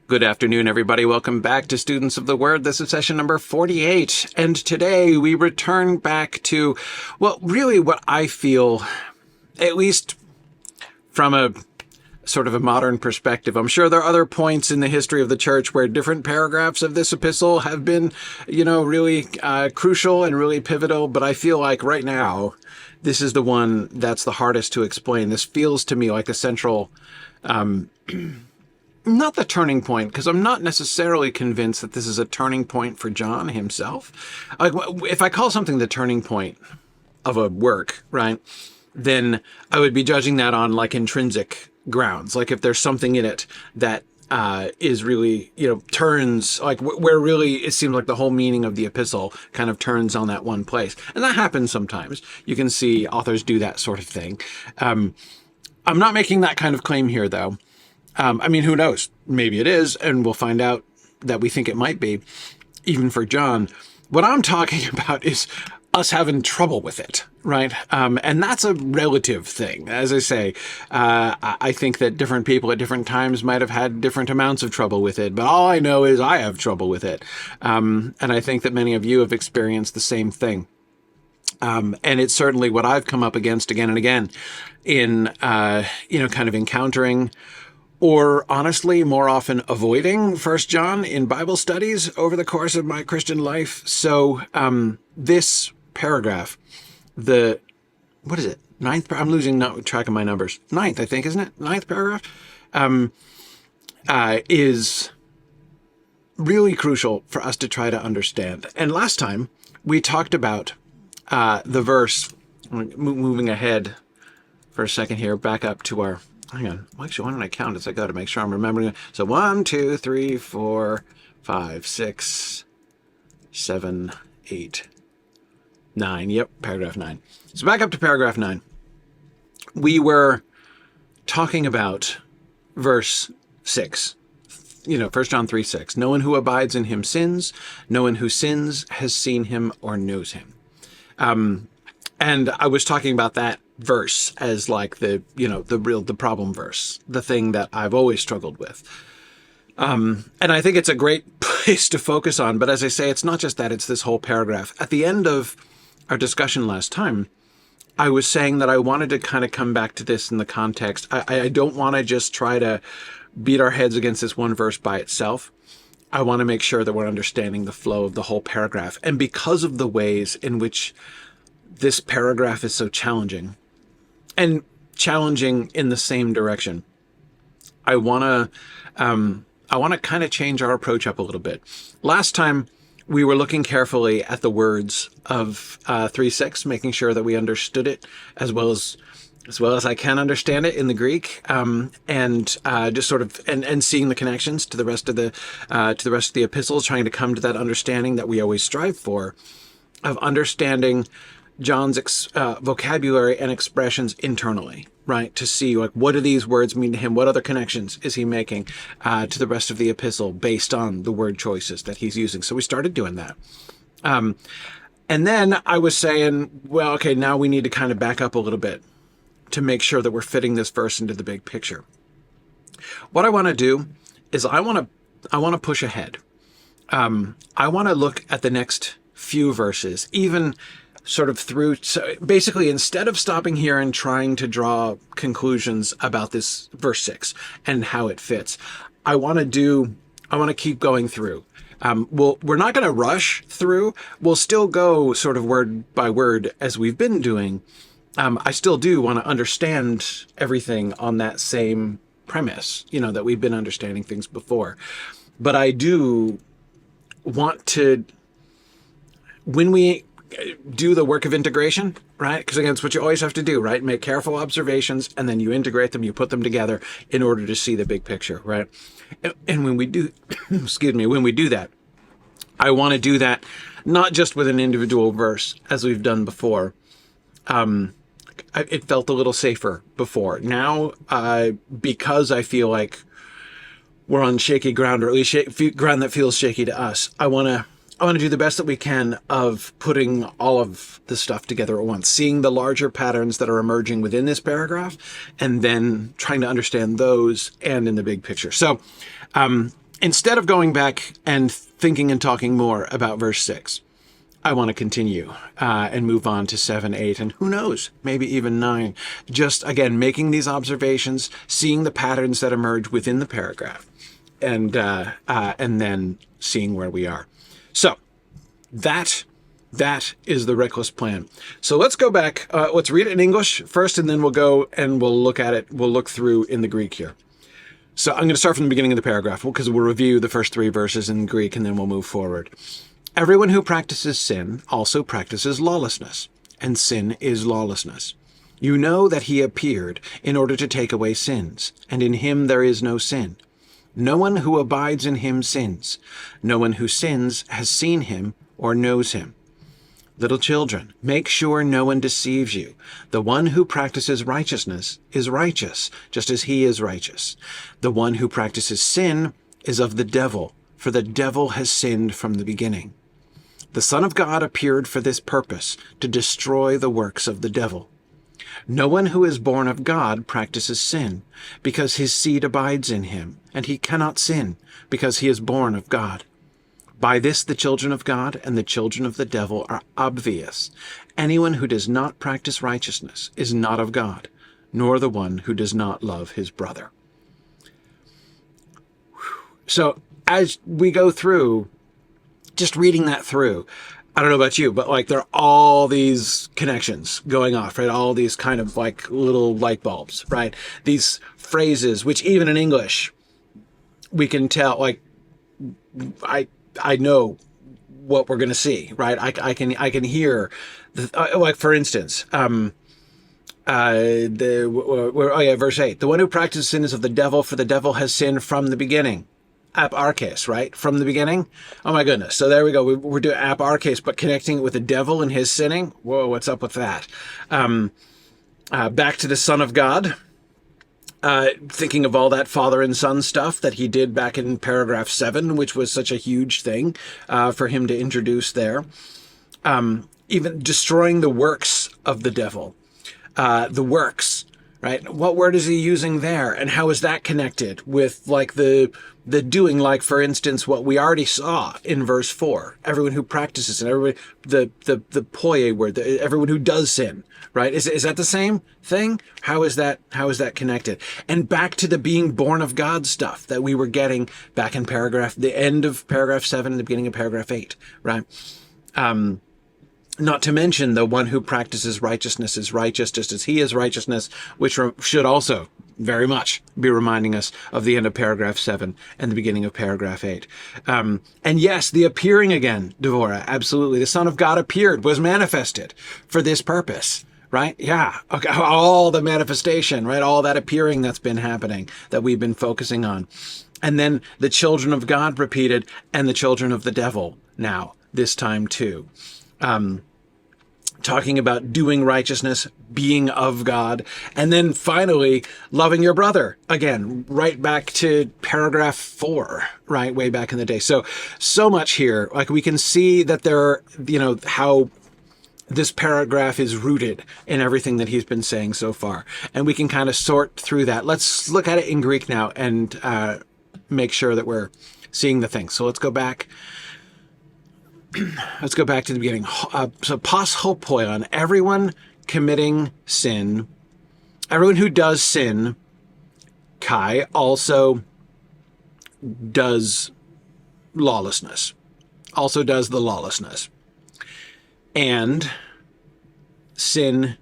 Good afternoon, everybody. Welcome back to Students of the Word. This is session number 48. And today we return back to, well, really what I feel, at least from a sort of a modern perspective. I'm sure there are other points in the history of the church where different paragraphs of this epistle have been, really crucial and really pivotal. But I feel like right now, this is the one that's the hardest to explain. This feels to me like a central, not the turning point, because I'm not necessarily convinced that this is a turning point for John himself. Like, if I call something the turning point of a work, right, then I would be judging that on like intrinsic grounds. Like if there's something in it that is really, turns, like where really it seems like the whole meaning of the epistle kind of turns on that one place. And that happens sometimes. You can see authors do that sort of thing. I'm not making that kind of claim here, though. Who knows? Maybe it is, and we'll find out that we think it might be, even for John. What I'm talking about is us having trouble with it, right? And that's a relative thing. As I say, I think that different people at different times might have had different amounts of trouble with it, but all I know is I have trouble with it. And I think that many of you have experienced the same thing. And it's certainly what I've come up against again and again in, kind of encountering, or honestly, more often avoiding 1 John in Bible studies over the course of my Christian life. So this paragraph, what is it? Ninth? I'm losing track of my numbers. Ninth, I think, isn't it? Ninth paragraph is really crucial for us to try to understand. And last time we talked about the verse, moving ahead for a second here, back up to our... Hang on. Well, actually, why don't I count as I go to make sure I'm remembering it? So 1, 2, 3, 4, 5, 6, 7, 8, 9. Yep, paragraph 9. So back up to paragraph 9. We were talking about verse 6. 1 John 3, 6. No one who abides in him sins. No one who sins has seen him or knows him. And I was talking about that verse as like the problem verse, the thing that I've always struggled with. And I think it's a great place to focus on. But as I say, it's not just that, it's this whole paragraph. At the end of our discussion last time, I was saying that I wanted to kind of come back to this in the context. I don't want to just try to beat our heads against this one verse by itself. I want to make sure that we're understanding the flow of the whole paragraph. And because of the ways in which this paragraph is so challenging, and challenging in the same direction, I want to kind of change our approach up a little bit. Last time, we were looking carefully at the words of 3:6, making sure that we understood it as well as I can understand it in the Greek, and just sort of and seeing the connections to the rest of the epistles, trying to come to that understanding that we always strive for, of understanding John's vocabulary and expressions internally, right? To see, like, what do these words mean to him? What other connections is he making to the rest of the epistle based on the word choices that he's using? So we started doing that. And then I was saying, well, okay, now we need to kind of back up a little bit to make sure that we're fitting this verse into the big picture. What I want to do is I want to push ahead. I want to look at the next few verses, even sort of through, so basically, instead of stopping here and trying to draw conclusions about this verse 6 and how it fits, I want to keep going through. We're not going to rush through. We'll still go sort of word by word as we've been doing. I still do want to understand everything on that same premise, that we've been understanding things before. But I do want to, when we do the work of integration, right? Because again, it's what you always have to do, right? Make careful observations, and then you integrate them, you put them together in order to see the big picture, right? And when we do, when we do that, I want to do that not just with an individual verse, as we've done before. It felt a little safer before. Now, because I feel like we're on shaky ground, or at least ground that feels shaky to us, I want to do the best that we can of putting all of the stuff together at once, seeing the larger patterns that are emerging within this paragraph, and then trying to understand those and in the big picture. So instead of going back and thinking and talking more about verse 6, I want to continue and move on to 7, 8, and who knows, maybe even 9. Just, again, making these observations, seeing the patterns that emerge within the paragraph, and then seeing where we are. So that is the reckless plan. So let's go back. Let's read it in English first, and then we'll go and we'll look at it. We'll look through in the Greek here. So I'm going to start from the beginning of the paragraph because we'll review the first 3 verses in Greek, and then we'll move forward. Everyone who practices sin also practices lawlessness, and sin is lawlessness. You know that he appeared in order to take away sins, and in him there is no sin. No one who abides in him sins. No one who sins has seen him or knows him. Little children, make sure no one deceives you. The one who practices righteousness is righteous, just as he is righteous. The one who practices sin is of the devil, for the devil has sinned from the beginning. The Son of God appeared for this purpose, to destroy the works of the devil. No one who is born of God practices sin, because his seed abides in him, and he cannot sin, because he is born of God. By this the children of God and the children of the devil are obvious. Anyone who does not practice righteousness is not of God, nor the one who does not love his brother. So as we go through, just reading that through, I don't know about you, but like there are all these connections going off, right? All these kind of like little light bulbs, right? These phrases, which even in English, we can tell, like, I know what we're going to see, right? I can hear, like, for instance, verse 8, the one who practices sin is of the devil, for the devil has sinned from the beginning. Ap arches, right? From the beginning. Oh my goodness. So there we go. We're doing ap arches, but connecting it with the devil and his sinning. Whoa, what's up with that? Back to the Son of God. Thinking of all that father and son stuff that he did back in paragraph 7, which was such a huge thing for him to introduce there. Even destroying the works of the devil. The works, right? What word is he using there? And how is that connected with like the doing, like, for instance, what we already saw in verse 4, everyone who practices and everybody, the poie word, everyone who does sin, right? Is that the same thing? How is that connected? And back to the being born of God stuff that we were getting back in the end of paragraph 7 and the beginning of paragraph 8, right? Not to mention the one who practices righteousness is righteous, just as he is righteousness, which should also very much be reminding us of the end of paragraph 7 and the beginning of paragraph 8. And yes, the appearing again, Devorah, absolutely. The Son of God appeared, was manifested for this purpose, right? Yeah. Okay. All the manifestation, right? All that appearing that's been happening that we've been focusing on. And then the children of God repeated, and the children of the devil now, this time too. Talking about doing righteousness, being of God, and then finally loving your brother again, right back to paragraph 4, right, way back in the day. So much here. Like we can see that there are, how this paragraph is rooted in everything that he's been saying so far, and we can kind of sort through that. Let's look at it in Greek now and make sure that we're seeing the thing. So let's go back. Let's go back to the beginning. So pas hopoion, everyone committing sin, everyone who does sin, kai, also does lawlessness, also does the lawlessness. And sin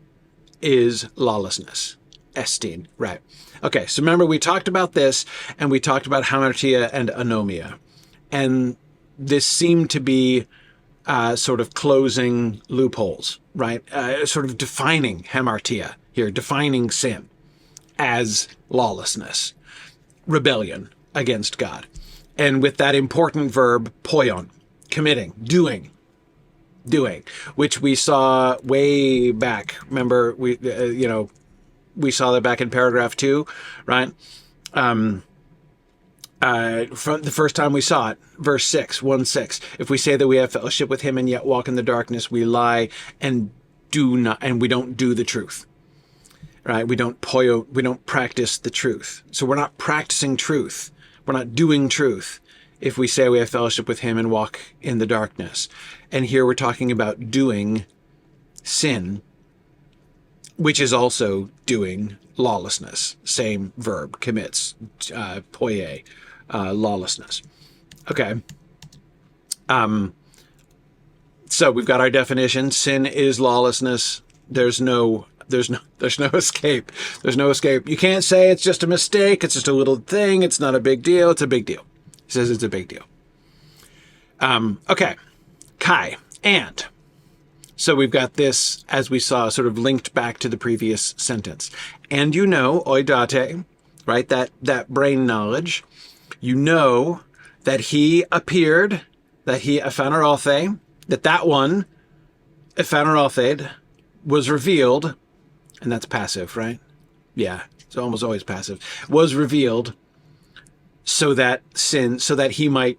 is lawlessness. Estin, right. Okay, so remember we talked about this, and we talked about hamartia and anomia. And this seemed to be sort of closing loopholes, right? Sort of defining hamartia here, defining sin as lawlessness, rebellion against God. And with that important verb, poion, committing, doing, which we saw way back. Remember, we saw that back in paragraph 2, right? From the first time we saw it, verse 6, 1:6. If we say that we have fellowship with him and yet walk in the darkness, we lie and we don't do the truth. Right? We don't practice the truth. So we're not practicing truth We're not doing truth if we say we have fellowship with him and walk in the darkness. And here we're talking about doing sin, which is also doing lawlessness. Same verb, commits, poie, lawlessness. Okay. So we've got our definition. Sin is lawlessness. There's no escape. There's no escape. You can't say it's just a mistake. It's just a little thing. It's not a big deal. It's a big deal. He says it's a big deal. Okay. Kai. And. So we've got this, as we saw, sort of linked back to the previous sentence. And you know, oidate, right? That brain knowledge. You know that he appeared, that he ephanerothe, that one, ephanerothed, was revealed, and that's passive, right? Yeah, it's almost always passive. Was revealed so that he might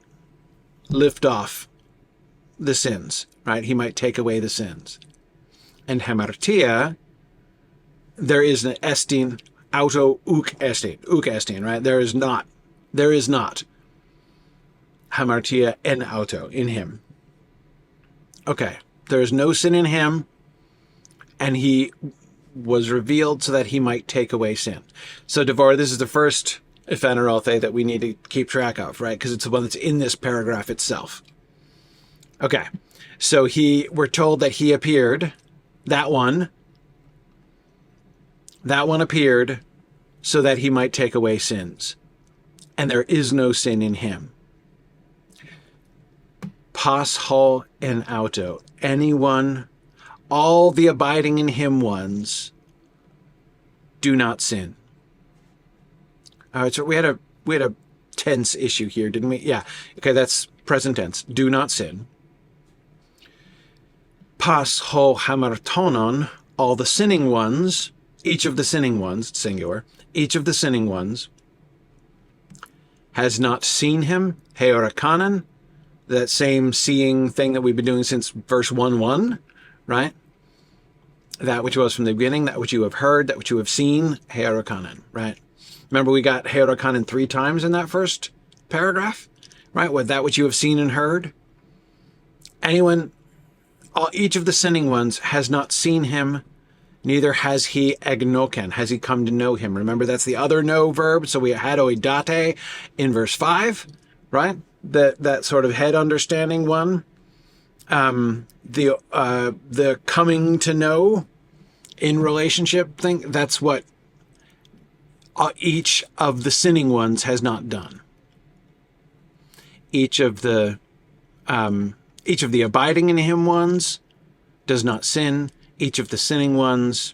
lift off the sins, right? He might take away the sins. And hamartia, there is an estin, auto uk estin, right? There is not hamartia en auto, in him. Okay, there is no sin in him, and he was revealed so that he might take away sin. So, Devorah, this is the first ephanerothe that we need to keep track of, right? Because it's the one that's in this paragraph itself. Okay, so we're told that he appeared, that one appeared so that he might take away sins. And there is no sin in him. Pas ho en auto. Anyone, all the abiding in him ones do not sin. All right, so we had a tense issue here, didn't we? Yeah. Okay, that's present tense. Do not sin. Pas ho hamartonon. All the sinning ones, each of the sinning ones, singular, each of the sinning ones has not seen him, heorakanan, that same seeing thing that we've been doing since verse 1:1, right? That which was from the beginning, that which you have heard, that which you have seen, heorakanan, right? Remember we got heorakanan 3 times in that first paragraph, right? What that which you have seen and heard. Each of the sinning ones has not seen him, neither has he egnoken, has he come to know him. Remember, that's the other know verb. So we had oidate in verse 5, right? That sort of head understanding one. The coming to know in relationship thing, that's what each of the sinning ones has not done. Each of the abiding in him ones does not sin. Each of the sinning ones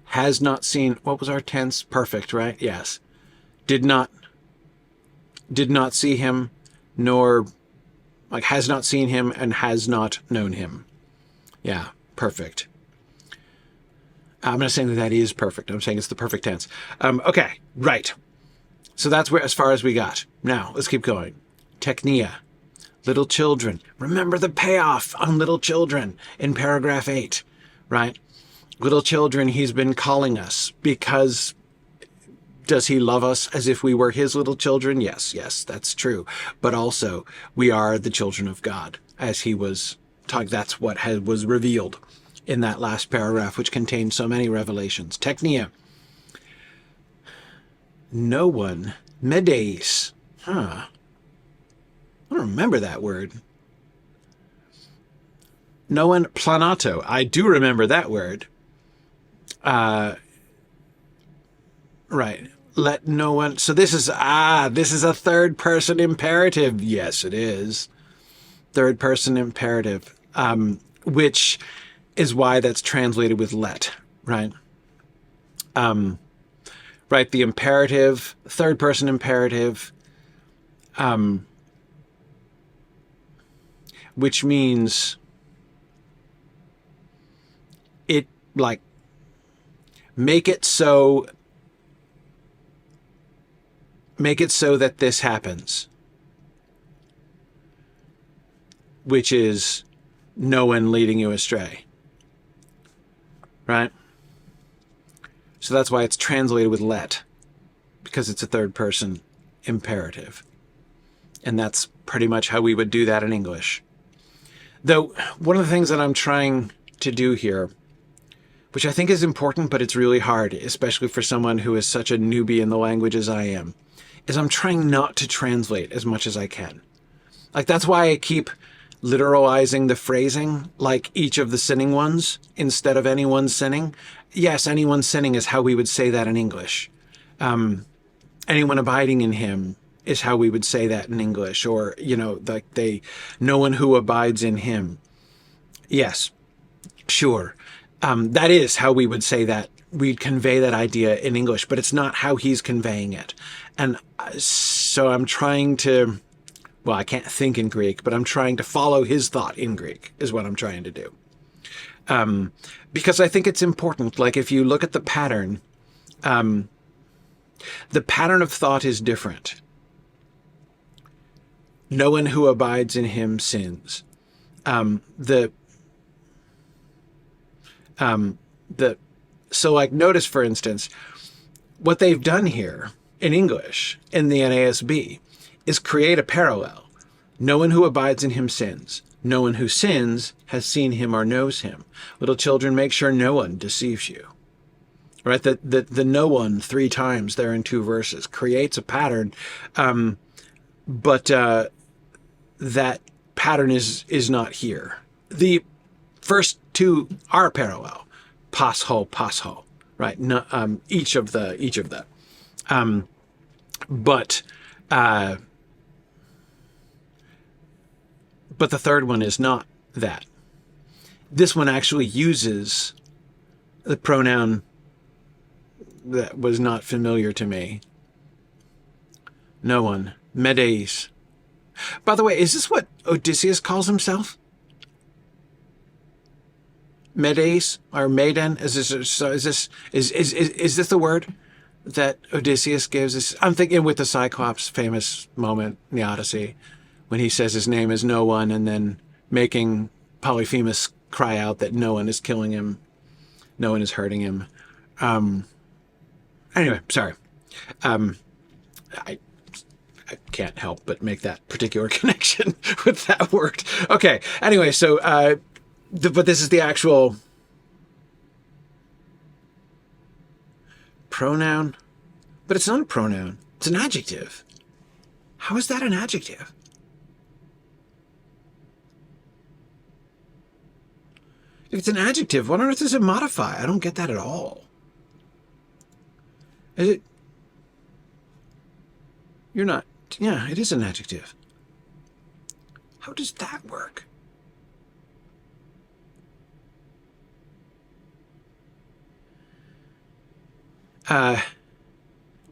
has not seen. What was our tense? Perfect, right? Yes. Did not see him, nor has not seen him and has not known him. Yeah, perfect. I'm not saying that is perfect. I'm saying it's the perfect tense. Okay, right. So that's as far as we got. Now, let's keep going. Technia. Little children. Remember the payoff on little children in paragraph 8, right? Little children, he's been calling us because does he love us as if we were his little children? Yes, that's true. But also, we are the children of God, as he was talking. That's what was revealed in that last paragraph, which contained so many revelations. Technia. No one. Medeis. I don't remember that word. No one. Planato. I do remember that word. Right. Let no one. So this is a third person imperative. Yes, it is. Third person imperative. Which is why that's translated with let, right? Right. The imperative, third person imperative, which means it make it so that this happens, which is no one leading you astray, right? So that's why it's translated with let, because it's a third person imperative. And that's pretty much how we would do that in English. Though, one of the things that I'm trying to do here, which I think is important, but it's really hard, especially for someone who is such a newbie in the language as I am, is I'm trying not to translate as much as I can. Like, that's why I keep literalizing the phrasing, like each of the sinning ones, instead of anyone sinning. Yes, anyone sinning is how we would say that in English. Anyone abiding in him is how we would say that in English. Or, no one who abides in him. Yes, sure. That is how we would say that. We'd convey that idea in English, but it's not how he's conveying it. And so I'm trying to, well, I can't think in Greek, but I'm trying to follow his thought in Greek is what I'm trying to do. Because I think it's important. Like, if you look at the pattern of thought is different. No one who abides in him sins. So like, notice, for instance, what they've done here in English, in the NASB, is create a parallel. No one who abides in him sins. No one who sins has seen him or knows him. Little children, make sure no one deceives you. Right? The no one 3 times there in 2 verses creates a pattern, but that pattern is not here. The first 2 are parallel. Pas ho, right? No, each of the. But the third one is not that. This one actually uses the pronoun that was not familiar to me. No one. Medes. By the way, is this what Odysseus calls himself? Medes or Maiden? Is this the word that Odysseus gives us? I'm thinking with the Cyclops' famous moment in the Odyssey, when he says his name is no one, and then making Polyphemus cry out that no one is killing him, no one is hurting him. Anyway, sorry. I can't help but make that particular connection with that word. Okay. Anyway, so but this is the actual pronoun, but it's not a pronoun. It's an adjective. How is that an adjective? If it's an adjective, what on earth does it modify? I don't get that at all. Is it? You're not. Yeah, it is an adjective. How does that work?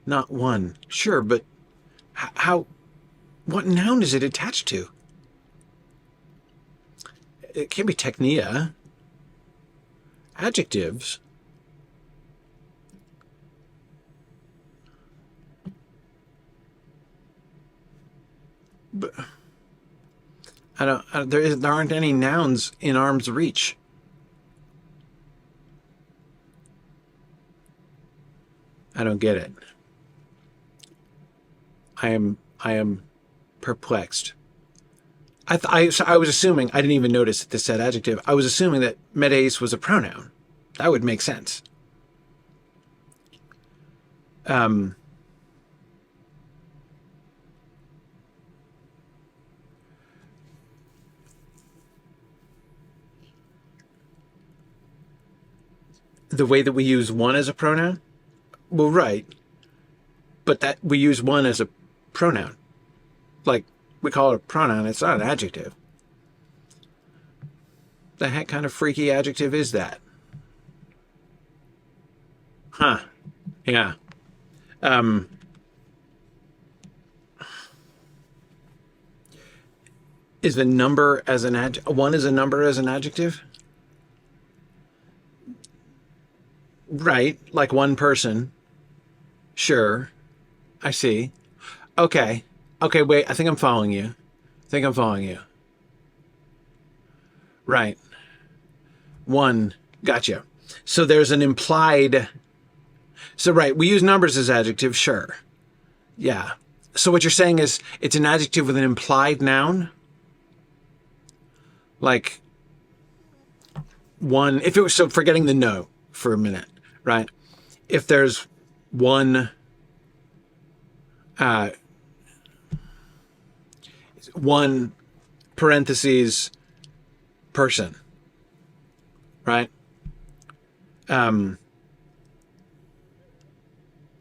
Not one. Sure, but how? What noun is it attached to? It can't be technia. Adjectives. But there aren't any nouns in arm's reach. I don't get it. I am perplexed. I was assuming, I didn't even notice that this said adjective. I was assuming that medes was a pronoun. That would make sense. The way that we use one as a pronoun? Well, right. But that we use one as a pronoun. Like, we call it a pronoun. It's not an adjective. The heck kind of freaky adjective is that? Huh. Yeah. Is the number as an adjective? One is a number as an adjective? Right. Like one person. Sure. I see. Okay. Okay, wait. I think I'm following you. Right. One. Gotcha. So there's an implied... So, right, we use numbers as adjectives, sure. Yeah. So what you're saying is it's an adjective with an implied noun? Like one, if it was, so forgetting the no for a minute, right? If there's one, one parentheses person, right?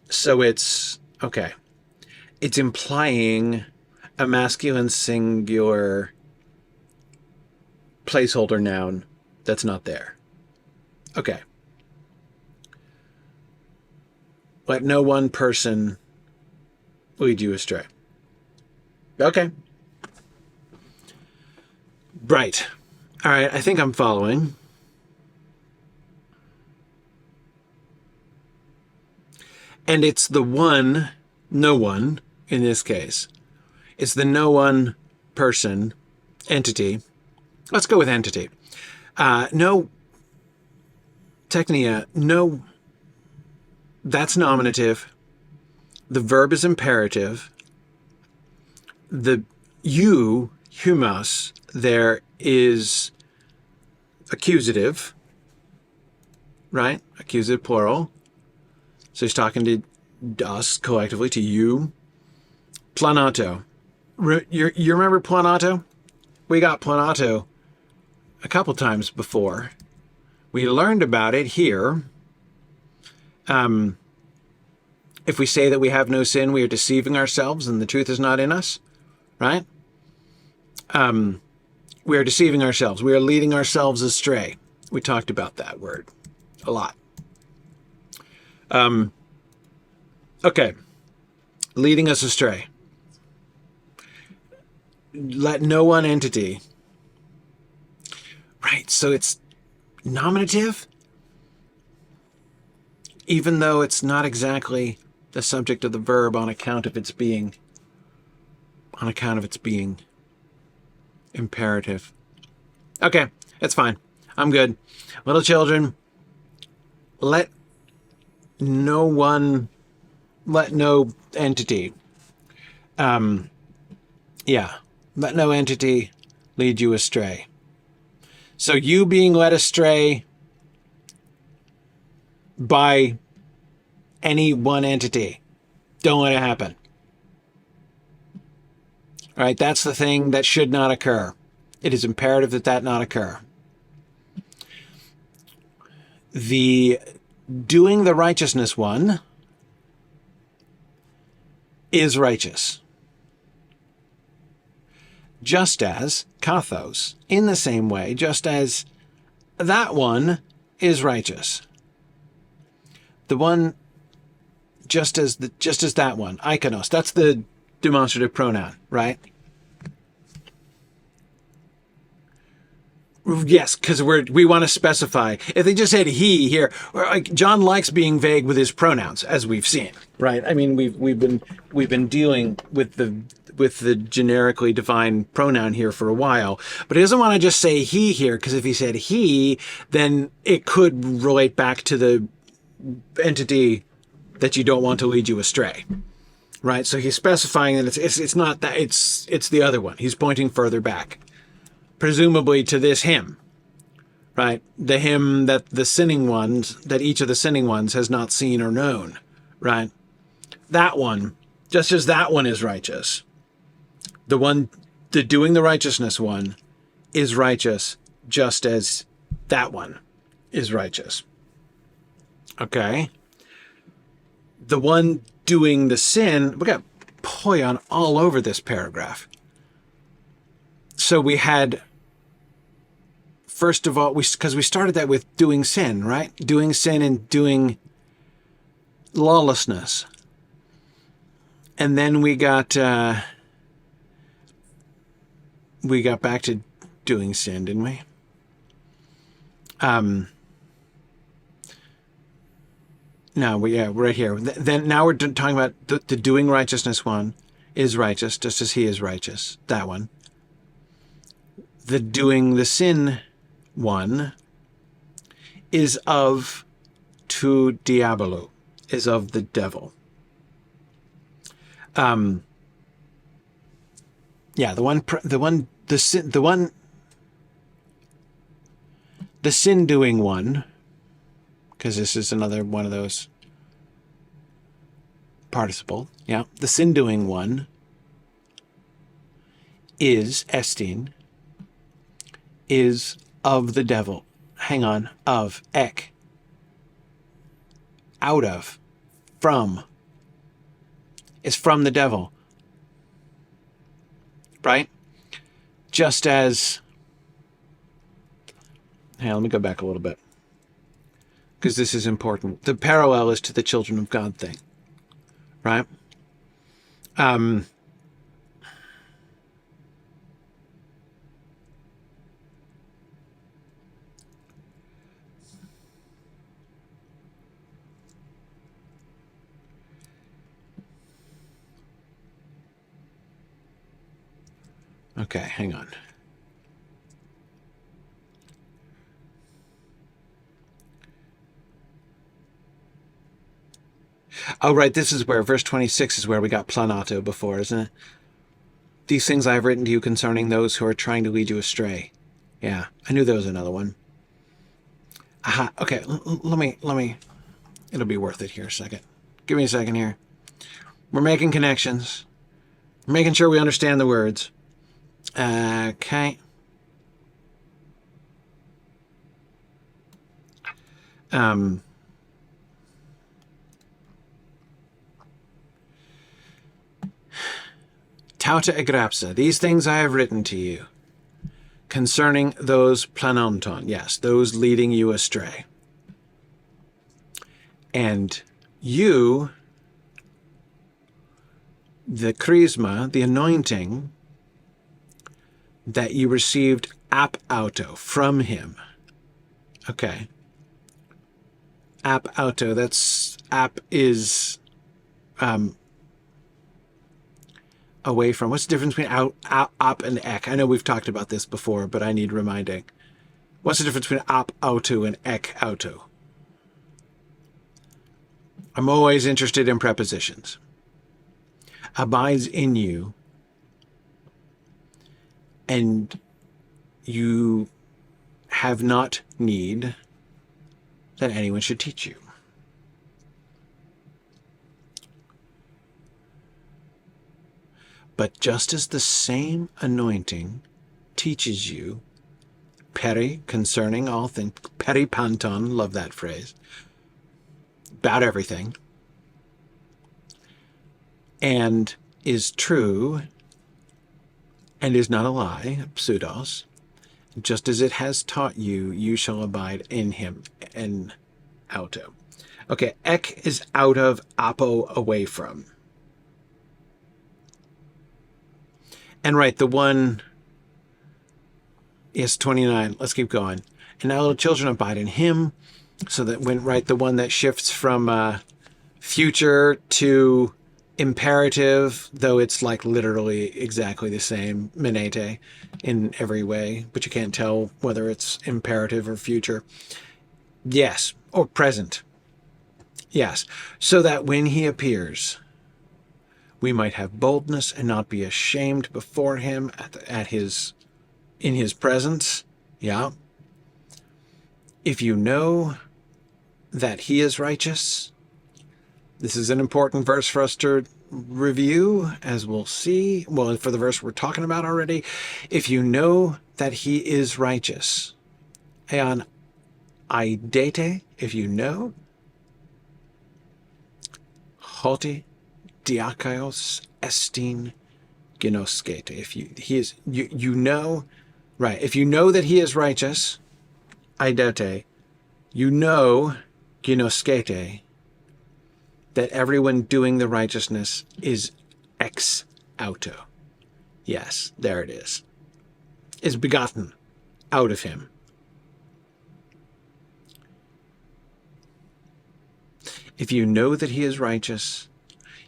So it's, okay. It's implying a masculine singular placeholder noun that's not there. Okay. Let no one person lead you astray. Okay. Right. All right, I think I'm following. And it's the one, no one, in this case. It's the no one person, entity. Let's go with entity. No, technia, no, that's nominative. The verb is imperative. The you, humus, there is accusative, right? Accusative plural. So he's talking to us collectively, to you. Planato. You remember planato? We got planato a couple times before. We learned about it here. If we say that we have no sin, we are deceiving ourselves and the truth is not in us, right? We are deceiving ourselves. We are leading ourselves astray. We talked about that word a lot. Okay. Leading us astray. Let no one entity. Right, so it's nominative, even though it's not exactly the subject of the verb on account of its being imperative. Okay, that's fine. I'm good. Little children, let no entity. Let no entity lead you astray. So you being led astray by any one entity, don't let it happen. All right, that's the thing that should not occur. It is imperative that that not occur. The doing the righteousness one is righteous. Just as kathos, in the same way, just as that one is righteous. The one, just as that one, ikonos, that's the demonstrative pronoun, right? Yes, because we want to specify. If they just said he here, or like John likes being vague with his pronouns, as we've seen, right? I mean, we've been dealing with the generically defined pronoun here for a while, but he doesn't want to just say he here, because if he said he, then it could relate back to the entity that you don't want to lead you astray, right? So he's specifying that it's not that, it's the other one. He's pointing further back, presumably to this him, right? The him that each of the sinning ones has not seen or known, right? That one, just as that one is righteous. The doing the righteousness one is righteous, just as that one is righteous. Okay. The one doing the sin, we got poion all over this paragraph. So we had, first of all, because we started that with doing sin, right? Doing sin and doing lawlessness. And then we got back to doing sin, didn't we? No, right here. Then now we're talking about the doing righteousness one is righteous, just as he is righteous. That one. The doing the sin one is of to Diablo, is of the devil. Yeah, the sin doing one, because this is another one of those participle. Yeah, the sin doing one is estin, is of the devil. Hang on, of ek, out of, from, is from the devil, right? Just as, hey, let me go back a little bit, because this is important. The parallel is to the children of God thing, right? Okay, hang on. Oh, right, this is where verse 26 is where we got planato before, isn't it? These things I have written to you concerning those who are trying to lead you astray. Yeah, I knew there was another one. Aha, okay, let me, it'll be worth it here a second. Give me a second here. We're making connections. We're making sure we understand the words. Okay. Tauta egrapsa, these things I have written to you concerning those planonton, yes, those leading you astray. And you, the charisma, the anointing that you received ap auto, from him. Okay. Ap auto, that's, ap is away from. What's the difference between op and ek? I know we've talked about this before, but I need reminding. What's the difference between op auto and ek auto? I'm always interested in prepositions. Abides in you, and you have not need that anyone should teach you. But just as the same anointing teaches you, peri, concerning all things, peripanton, love that phrase, about everything, and is true, and is not a lie, pseudos, just as it has taught you, you shall abide in him, en auto. Okay, ek is out of, apo, away from. And right, the one, yes, 29, let's keep going. And now little children abide in him, so that when, right, the one that shifts from future to imperative, though it's like literally exactly the same, menete, in every way, but you can't tell whether it's imperative or future. Yes, or present. Yes, so that when he appears, we might have boldness and not be ashamed before him in his presence. Yeah. If you know that he is righteous, this is an important verse for us to review, as we'll see. Well, for the verse we're talking about already, if you know that he is righteous, eon aidete, if you know, hoti diakaios estin ginoskete. If you know, right? If you know that he is righteous, aidete, you know, ginoskete, that everyone doing the righteousness is ex auto. Yes, there it is begotten out of him. If you know that he is righteous,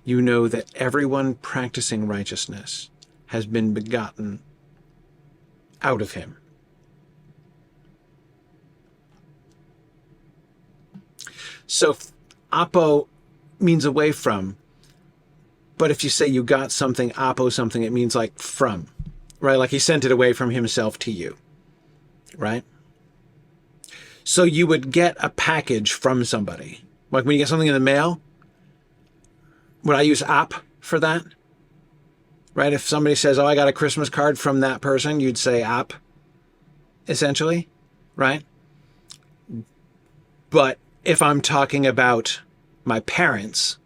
you know that everyone practicing righteousness has been begotten out of him. So apo means away from, but if you say you got something, apo something, it means like from. right? Like he sent it away from himself to you, right? So you would get a package from somebody. Like when you get something in the mail, would I use app for that? Right? If somebody says, oh, I got a Christmas card from that person, you'd say app, essentially, right? But if I'm talking about my parents,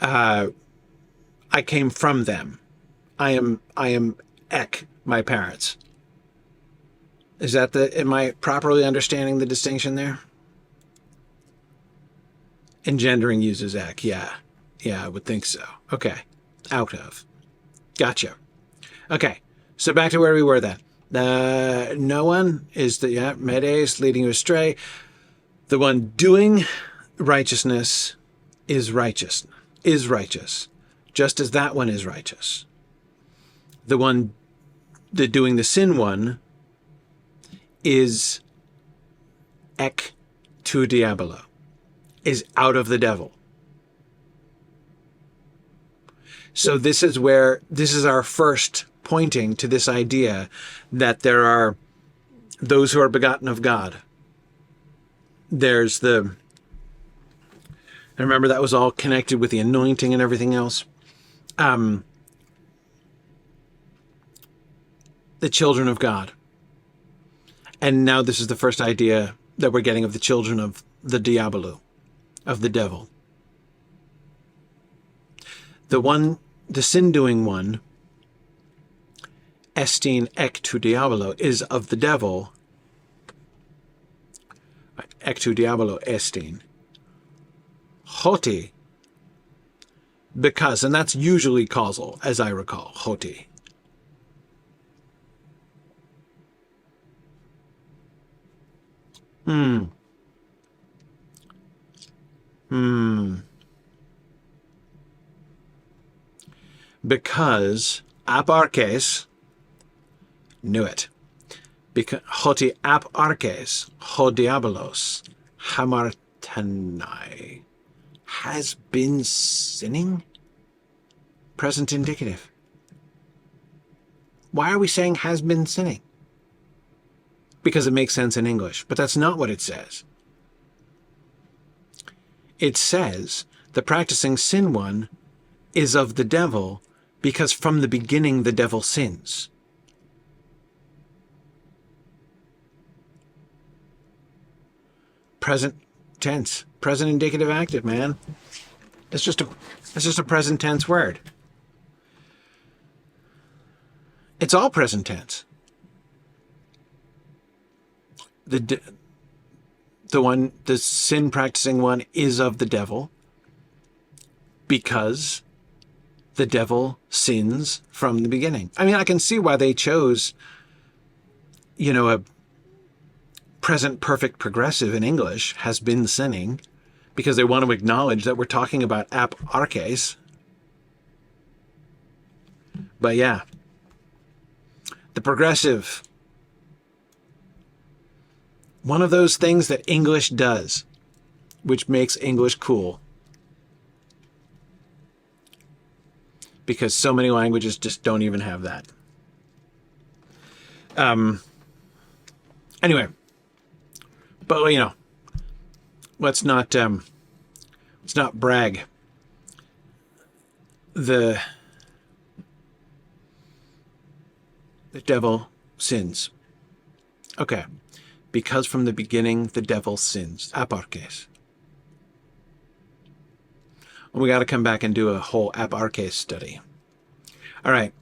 I came from them. I am ek, my parents. Am I properly understanding the distinction there? Engendering uses ek, yeah. Yeah, I would think so. Okay. Out of. Gotcha. Okay. So back to where we were then. No one is medes, leading you astray. The one doing righteousness is righteous, just as that one is righteous. The doing the sin one is ek tu Diablo, is out of the devil. So this is our first pointing to this idea that there are those who are begotten of God. There's and remember that was all connected with the anointing and everything else. The children of God. And now this is the first idea that we're getting of the children of the Diablo, of the devil. The sin-doing one, estin ek tu Diablo, is of the devil. Ek tu Diablo estin. Hoti, because, and that's usually causal, as I recall, hoti. Because aparches, knew it. Because hoti aparches, ho diabolos, hamartanai, has been sinning? Present indicative. Why are we saying has been sinning? Because it makes sense in English, but that's not what it says. It says the practicing sin one is of the devil because from the beginning the devil sins. Present tense, present indicative active, man. It's just a present tense word. It's all present tense. The sin practicing one is of the devil because the devil sins from the beginning. I mean, I can see why they chose, a present perfect progressive in English, has been sinning, because they want to acknowledge that we're talking about aparches. But yeah, the progressive, one of those things that English does, which makes English cool. Because so many languages just don't even have that. Anyway, but let's not brag. The devil sins. Okay. Because from the beginning the devil sins. Aparches. We got to come back and do a whole aparches study. All right.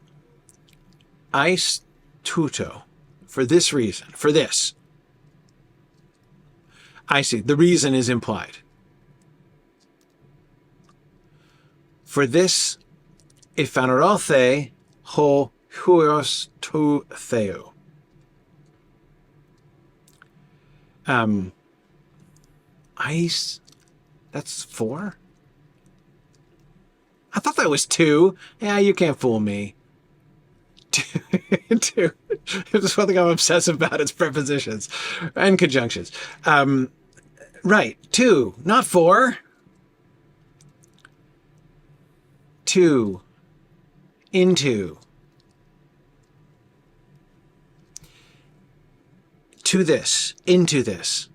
Eis tuto. For this reason. For this. I see. The reason is implied. For this, ephanerothe ho huios tu theo. Eis, that's 4? I thought that was 2. Yeah, you can't fool me. 2. It's one thing I'm obsessive about. It's prepositions and conjunctions. Right. 2, not 4. 2. Into. to this, into this.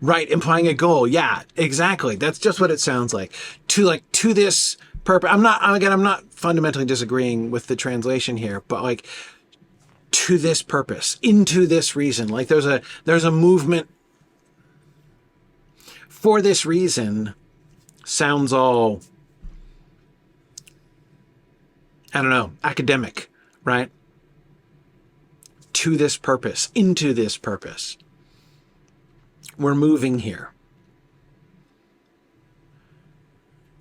Right, implying a goal. Yeah, exactly. That's just what it sounds like. To this purpose. I'm not fundamentally disagreeing with the translation here, but like to this purpose, into this reason. Like there's a movement for this reason. Sounds all, I don't know, academic, right? To this purpose, into this purpose. We're moving here.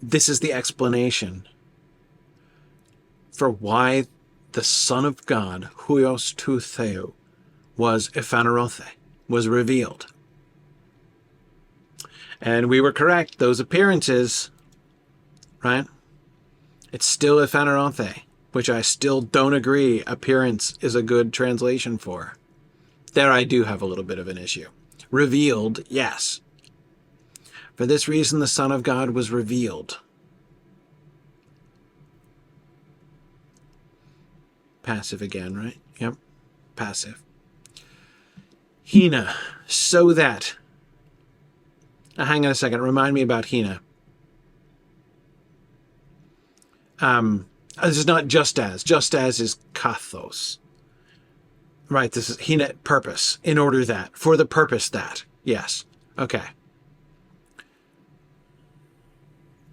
This is the explanation for why the Son of God, huios tou Theou, was ephanerothe, was revealed. And we were correct. Those appearances, right? It's still ephanerothe, which I still don't agree appearance is a good translation for. There I do have a little bit of an issue. Revealed, yes. For this reason, the Son of God was revealed. Passive again, right? Yep, passive. Hina, so that. Now, hang on a second. Remind me about Hina. This is not just as. Just as is kathos. Right, this is Hina, purpose. In order that. For the purpose that. Yes. Okay.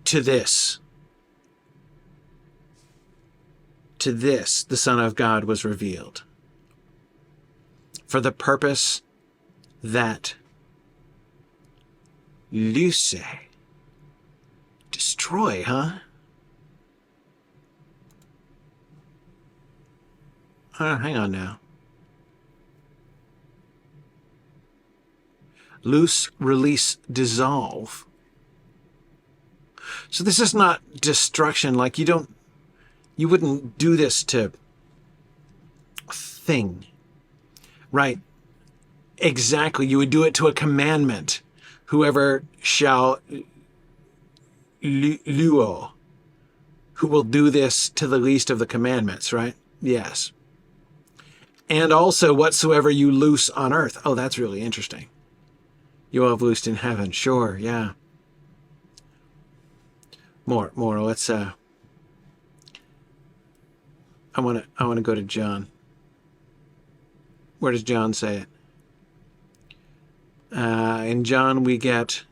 To this. To this, the Son of God was revealed. For the purpose that Luce. Destroy, huh? Hang on now. Loose, release, dissolve. So this is not destruction. Like you wouldn't do this to a thing. Right. Exactly. You would do it to a commandment. Whoever shall luo, who will do this to the least of the commandments, right? Yes. And also whatsoever you loose on earth. Oh, that's really interesting. You will have loosed in heaven. Sure, yeah. More. Let's I want to go to John. Where does John say it? In John we get,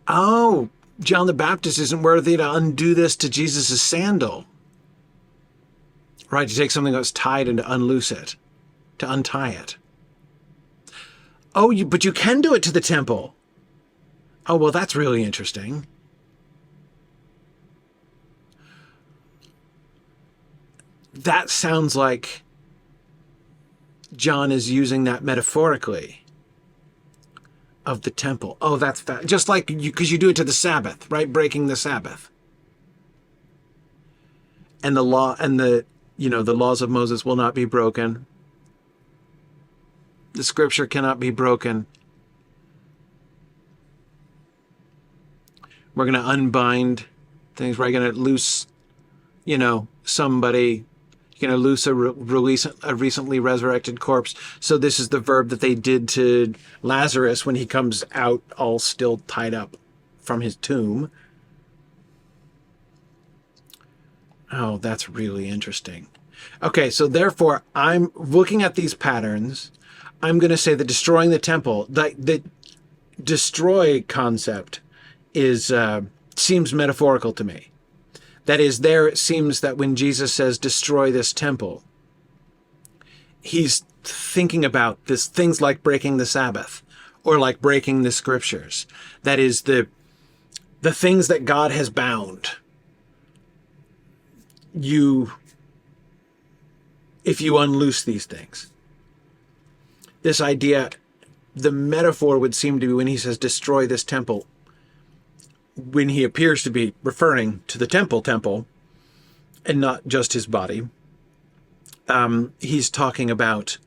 John the Baptist isn't worthy to undo this to Jesus' sandal. Right, to take something that was tied and to unloose it, to untie it. But you can do it to the temple. Oh, well, that's really interesting. That sounds like John is using that metaphorically of the temple. Oh, that's just like because you do it to the Sabbath, right? Breaking the Sabbath. And the law and the laws of Moses will not be broken. The scripture cannot be broken. We're going to unbind things. We're going to loose, somebody. You're going to loose release a recently resurrected corpse. So this is the verb that they did to Lazarus when he comes out all still tied up from his tomb. Oh, that's really interesting. Okay, so therefore, I'm looking at these patterns. I'm going to say that destroying the temple, the destroy concept is seems metaphorical to me. That is, there it seems that when Jesus says, destroy this temple, he's thinking about this things like breaking the Sabbath or like breaking the scriptures. That is, the things that God has bound. If you unloose these things. This idea, the metaphor would seem to be when he says, destroy this temple, when he appears to be referring to the temple, and not just his body. He's talking about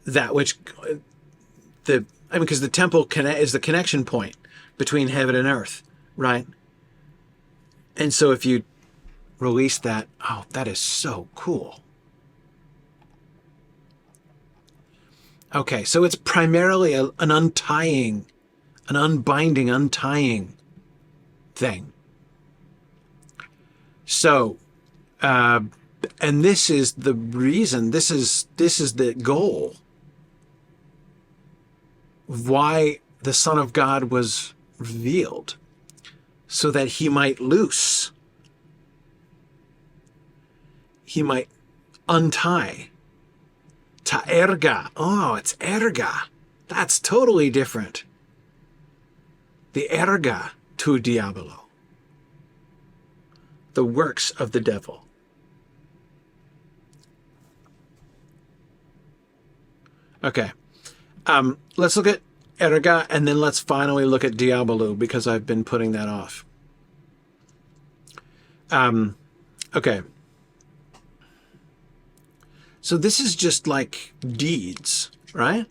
that which, because the temple is the connection point between heaven and earth, right? And so if you release that, that is so cool. Okay, so it's primarily an untying, an unbinding, untying thing. So, and this is the reason, this is the goal of why the Son of God was revealed, so that he might loose, he might untie. Ta erga. Oh, it's erga. That's totally different. The erga tu diabolo. The works of the devil. Okay. Let's look at erga, and then let's finally look at diabolo, because I've been putting that off. Okay. So this is just like deeds, right?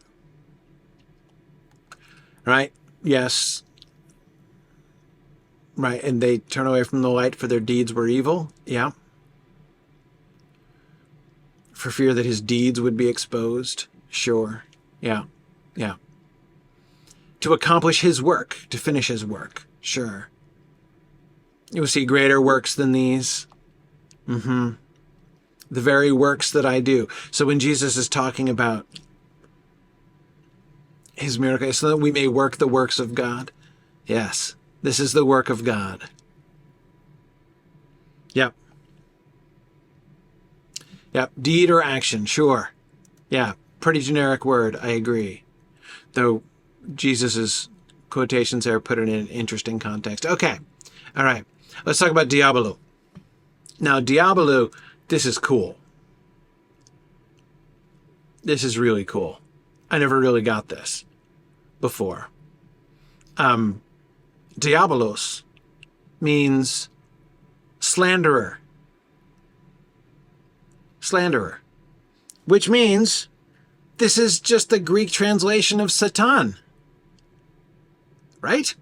Right? Yes. Right, and they turn away from the light, for their deeds were evil. Yeah. For fear that his deeds would be exposed. Sure. Yeah. Yeah. To accomplish his work, to finish his work. Sure. You will see greater works than these. The very works that I do. So when Jesus is talking about his miracle, so that we may work the works of God. Yes, this is the work of God. Yep. Yep. Deed or action. Sure. Yeah. Pretty generic word. I agree. Though Jesus's quotations there put it in an interesting context. Okay. All right. Let's talk about Diablo. Now, Diablo, this is cool. This is really cool. I never really got this before. Diabolos means slanderer. Slanderer. Which means this is just the Greek translation of Satan. Right?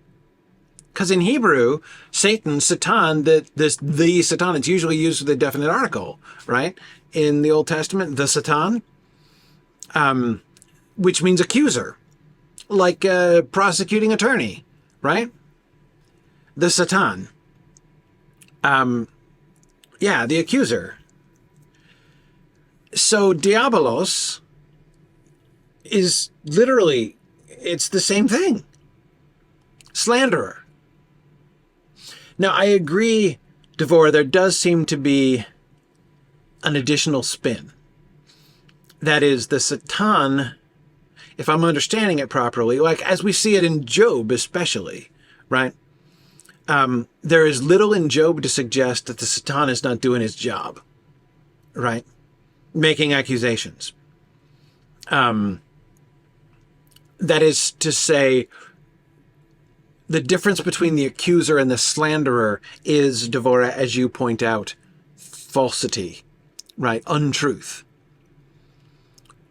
Because in Hebrew, Satan, Satan, the Satan, it's usually used with a definite article, right? In the Old Testament, the Satan, which means accuser, like a prosecuting attorney, right? The Satan. Yeah, the accuser. So diabolos is literally, it's the same thing. Slanderer. Now, I agree, Devora, there does seem to be an additional spin. That is, the Satan, if I'm understanding it properly, like as we see it in Job especially, right? There is little in Job to suggest that the Satan is not doing his job, right? Making accusations. That is to say, the difference between the accuser and the slanderer is, Devora, as you point out, falsity, right? Untruth.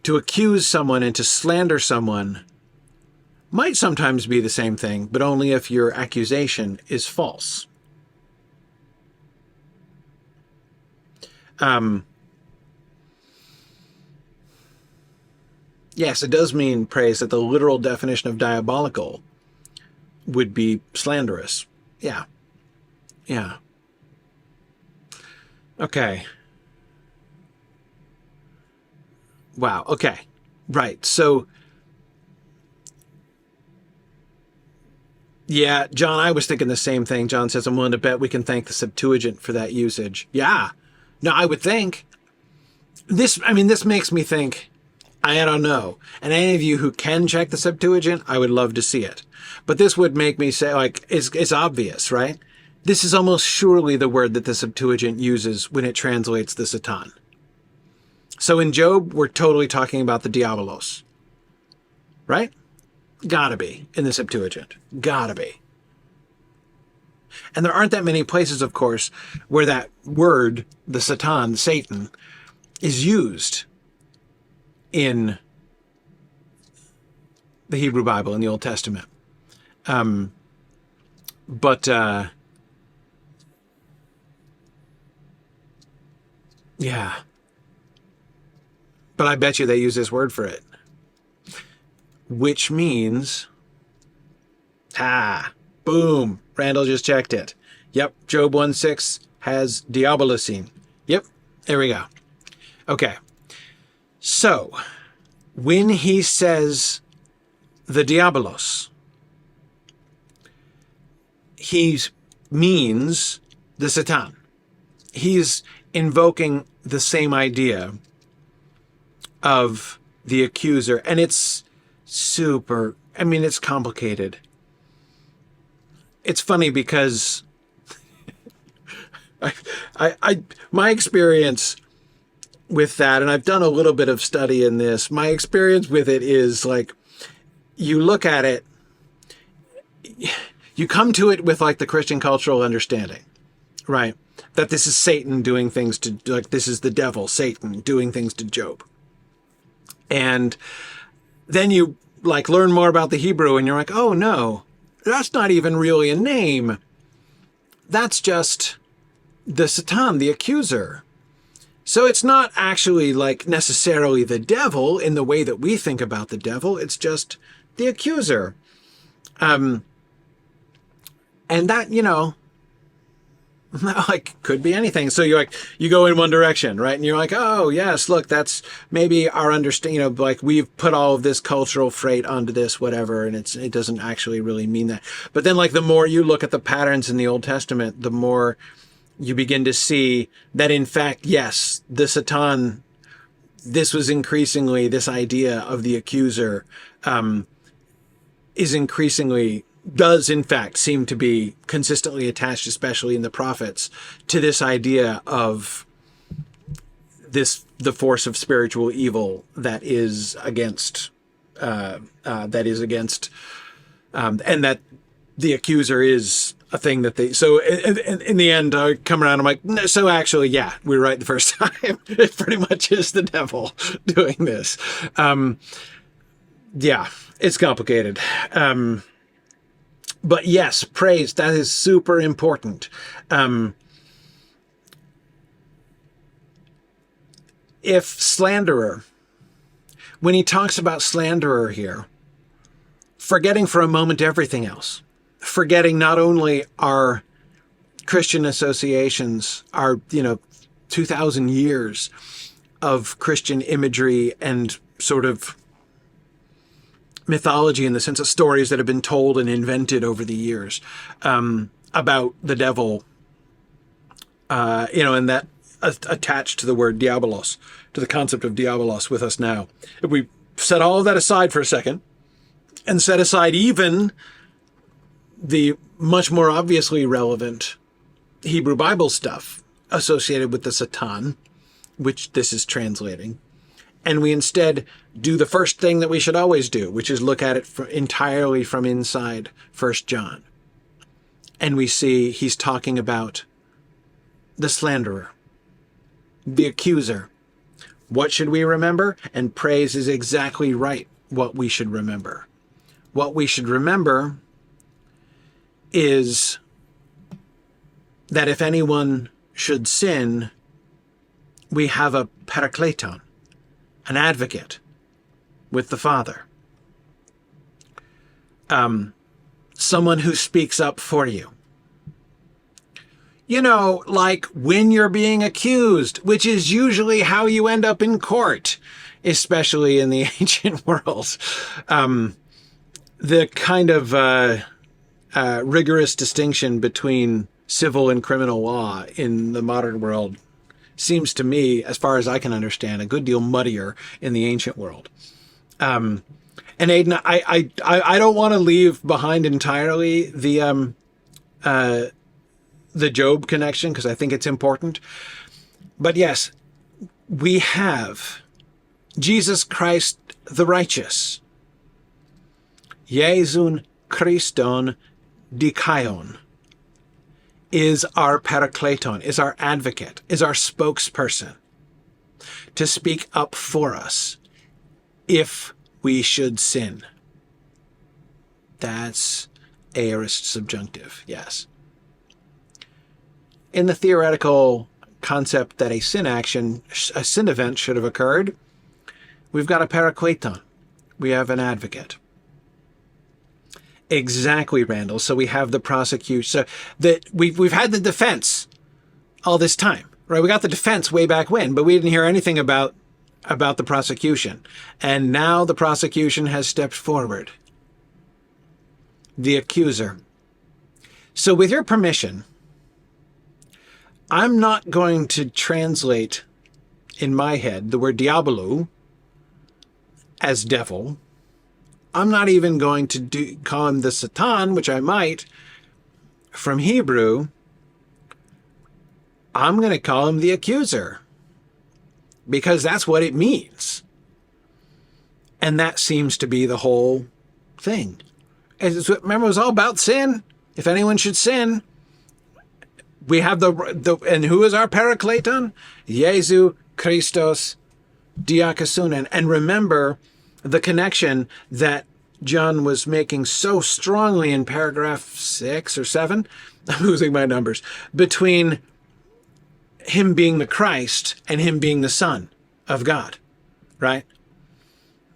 To accuse someone and to slander someone might sometimes be the same thing, but only if your accusation is false. Yes, it does mean, praise, that the literal definition of diabolical would be slanderous. Yeah. Yeah. Okay. Wow. Okay. Right. So, yeah, John, I was thinking the same thing. John says, I'm willing to bet we can thank the Septuagint for that usage. Yeah. No, I would think. This makes me think, I don't know. And any of you who can check the Septuagint, I would love to see it. But this would make me say, like, it's obvious, right? This is almost surely the word that the Septuagint uses when it translates the Satan. So in Job, we're totally talking about the diabolos, right? Gotta be in the Septuagint. Gotta be. And there aren't that many places, of course, where that word, the Satan, Satan, is used in the Hebrew Bible, in the Old Testament. Yeah. But I bet you they use this word for it. which means, boom, Randall just checked it. Yep, Job 1:6 has diabolosine. Yep, there we go. Okay, so when he says the diabolos, he means the Satan. He's invoking the same idea of the accuser, and it's super, I mean, it's complicated. It's funny because my experience with that, and I've done a little bit of study in this, my experience with it is like, you look at it, you come to it with like the Christian cultural understanding, right? That this is Satan doing things to, like, this is the devil, Satan, doing things to Job. And then you like learn more about the Hebrew and you're like, oh no, that's not even really a name. That's just the Satan, the accuser. So it's not actually like necessarily the devil in the way that we think about the devil. It's just the accuser. And that, you know, like could be anything. So you're like, you go in one direction, right? And you're like, oh yes, look, that's maybe our understanding, you know, like we've put all of this cultural freight onto this, whatever. And it doesn't actually really mean that. But then like the more you look at the patterns in the Old Testament, the more you begin to see that in fact, yes, the Satan, this was increasingly, this idea of the accuser, is increasingly, does in fact seem to be consistently attached, especially in the prophets, to this idea of this, the force of spiritual evil that is against, and that the accuser is a thing that they, so in the end, I come around, I'm like, no, so actually, yeah, we were right the first time. It pretty much is the devil doing this. Yeah, it's complicated. But yes, praise, that is super important. If slanderer, when he talks about slanderer here, forgetting for a moment everything else, forgetting not only our Christian associations, our, 2,000 years of Christian imagery and sort of mythology in the sense of stories that have been told and invented over the years about the devil, and that attached to the word diabolos, to the concept of diabolos with us now. If we set all of that aside for a second and set aside even the much more obviously relevant Hebrew Bible stuff associated with the Satan, which this is translating, and we instead do the first thing that we should always do, which is look at it entirely from inside 1 John. And we see he's talking about the slanderer, the accuser. What should we remember? And praise is exactly right what we should remember. What we should remember is that if anyone should sin, we have a parakleton, an advocate with the Father. Someone who speaks up for you. Like when you're being accused, which is usually how you end up in court, especially in the ancient world. The kind of rigorous distinction between civil and criminal law in the modern world seems to me, as far as I can understand, a good deal muddier in the ancient world. And Aidan, I don't want to leave behind entirely the Job connection, because I think it's important. But yes, we have Jesus Christ the righteous. Jesun Christon dikaion is our parakleton, is our advocate, is our spokesperson to speak up for us if we should sin. That's aorist subjunctive, yes. In the theoretical concept that a sin event should have occurred, we've got a parakleton. We have an advocate. Exactly, Randall. So we have the prosecution. So that we've had the defense all this time, right? We got the defense way back when, but we didn't hear anything about the prosecution. And now the prosecution has stepped forward. The accuser. So with your permission, I'm not going to translate in my head the word Diablo as devil. I'm not even going to call him the Satan, which I might from Hebrew. I'm going to call him the accuser because that's what it means. And that seems to be the whole thing. Remember, it was all about sin. If anyone should sin, we have and who is our parakleton? Jesu Christos diakasunen. And remember the connection that John was making so strongly in paragraph 6 or 7, I'm losing my numbers, between him being the Christ and him being the Son of God, right?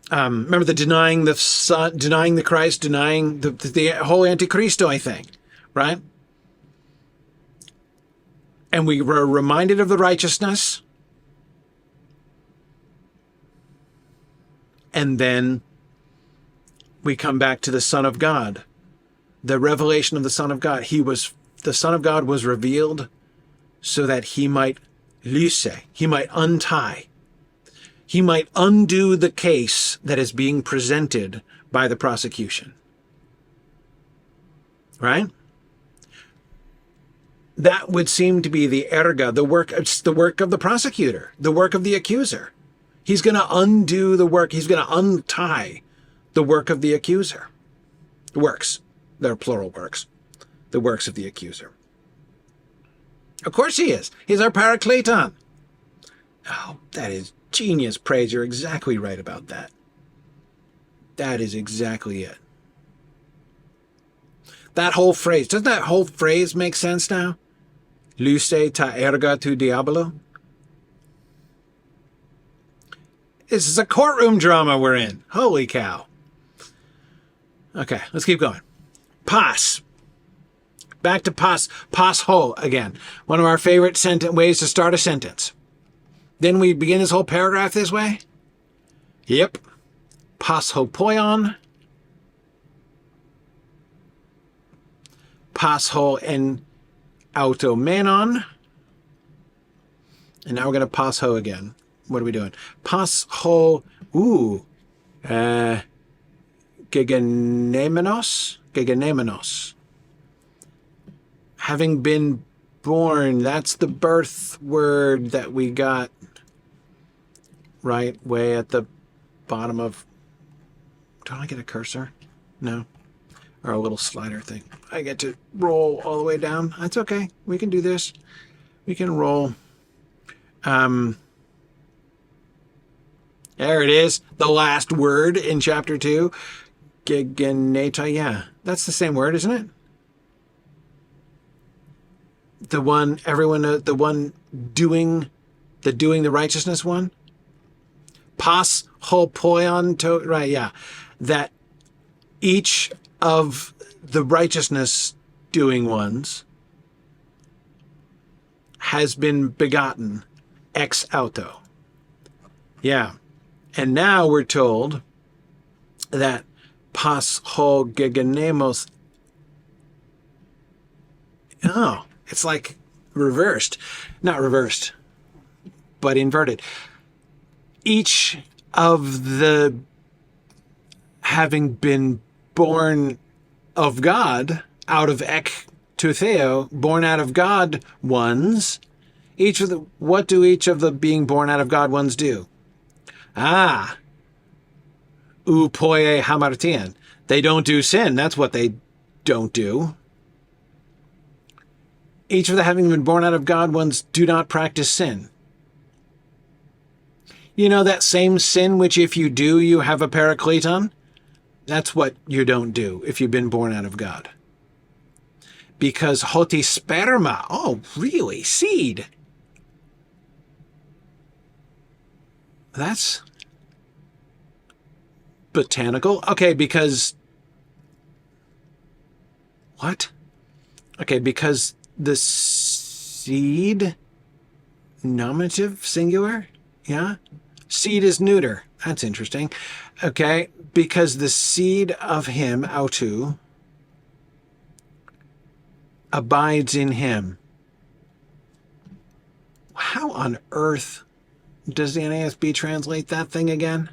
Remember the denying the Son, denying the Christ, denying the whole Antichristoi thing, right? And we were reminded of the righteousness. And then we come back to the Son of God, the revelation of the Son of God. The Son of God was revealed so that he might lyse, he might untie, he might undo the case that is being presented by the prosecution. Right? That would seem to be the erga, it's the work of the prosecutor, the work of the accuser. He's going to undo the work. He's going to untie the work of the accuser. Works. They're plural works. The works of the accuser. Of course he is. He's our parakleton. Oh, that is genius praise. You're exactly right about that. That is exactly it. That whole phrase. Doesn't that whole phrase make sense now? Luce ta erga tu diabolo. This is a courtroom drama we're in. Holy cow. Okay, let's keep going. Pas. Back to pas. Pas ho again. One of our favorite ways to start a sentence. Then we begin this whole paragraph this way. Yep. Pas ho poion. Pas ho en automenon. And now we're going to pas ho again. What are we doing? Pas ho, gegenemenos. Having been born, that's the birth word that we got right way at the bottom of, don't I get a cursor? No. Or a little slider thing. I get to roll all the way down. That's okay. We can do this. We can roll. There it is, the last word in chapter 2. Gegeneta, yeah. That's the same word, isn't it? The one, the one doing the righteousness one? Pas ho poion to, right, yeah. That each of the righteousness doing ones has been begotten ex auto. Yeah. And now we're told that pas ho gegenemos. Oh, it's like reversed. Not reversed, but inverted. Each of the having been born of God, out of ek to theo, born out of God ones, what do each of the being born out of God ones do? Upoye hamartian. They don't do sin. That's what they don't do. Each of the having been born out of God ones do not practice sin. You know that same sin which if you do, you have a parakleton? That's what you don't do if you've been born out of God. Because hoti sperma, oh really, seed. That's botanical. Okay, because What? Okay, because the seed, nominative, singular? Yeah? Seed is neuter. That's interesting. Okay, because the seed of him, autu, abides in him. How on earth does the NASB translate that thing again?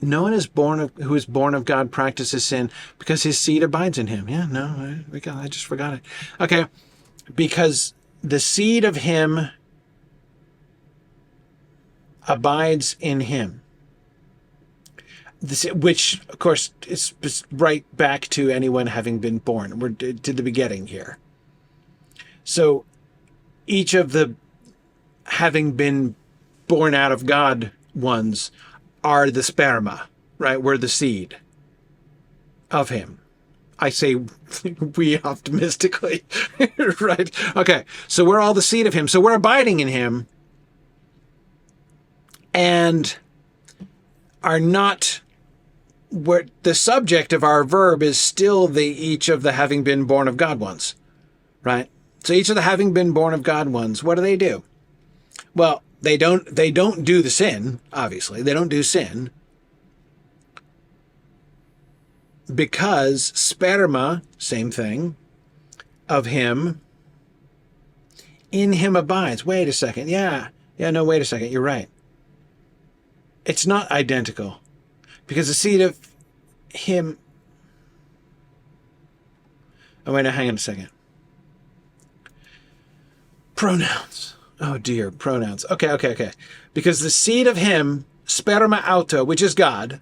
No one is who is born of God practices sin because his seed abides in him. Yeah, no, I just forgot it. Okay, because the seed of him abides in him. Which, of course, is right back to anyone having been born. We're to the begetting here. So each of the having been born out of God ones are the sperma, right? We're the seed of him. I say we optimistically, right? Okay, so we're all the seed of him. So we're abiding in him and are not... where the subject of our verb is still each of the having been born of God ones, right? So each of the having been born of God ones, what do? Well, they don't do the sin, obviously. They don't do sin because sperma, same thing, of him, in him abides. Wait a second. No, wait a second. You're right. It's not identical. Because the seed of him... Oh, wait, now, hang on a second. Pronouns. Oh, dear, pronouns. Okay. Because the seed of him, sperma auto, which is God,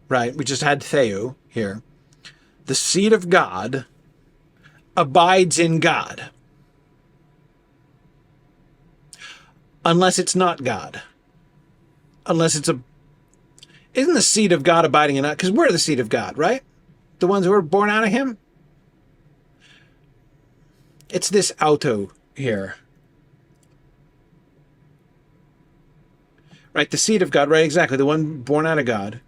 right? We just had theou here. The seed of God abides in God. Unless it's not God. Unless it's a... Isn't the seed of God abiding in us? Because we're the seed of God, right? The ones who are born out of him? It's this auto here. Right, the seed of God, right, exactly, the one born out of God.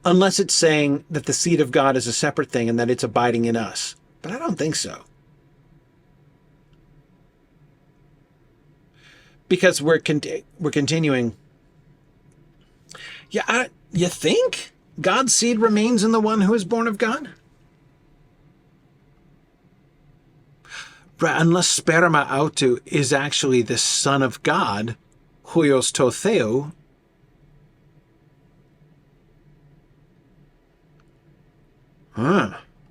Unless it's saying that the seed of God is a separate thing and that it's abiding in us. But I don't think so. Because we're continuing... Yeah, you think God's seed remains in the one who is born of God? Right, unless sperma autu is actually the Son of God, huios to theou.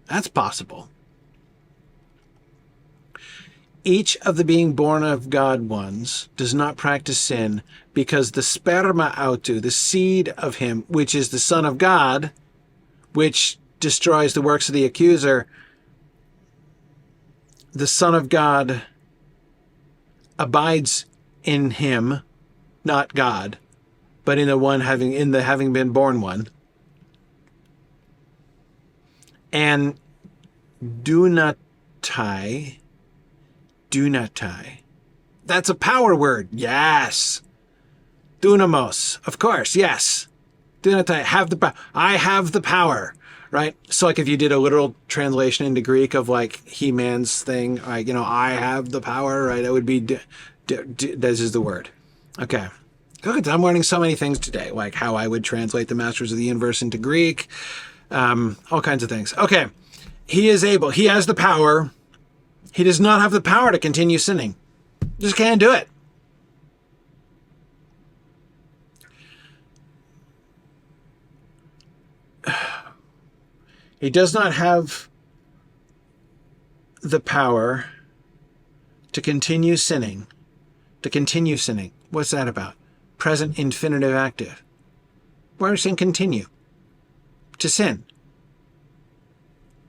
That's possible. Each of the being born of God ones does not practice sin because the sperma autu, the seed of him, which is the Son of God, which destroys the works of the accuser, the Son of God abides in him, not God, but in the having been born one. And dunatai. That's a power word. Yes. Dunamos. Of course. Yes. Dunatai. Have the power. I have the power. Right? So like if you did a literal translation into Greek of like He-Man's thing, like, I have the power, right? That would be, this is the word. Okay. Look, I'm learning so many things today, like how I would translate the Masters of the Universe into Greek, all kinds of things. Okay. He is able. He has the power. He does not have the power to continue sinning. Just can't do it. He does not have the power to continue sinning. What's that about? Present infinitive active. Why are we saying continue? To sin.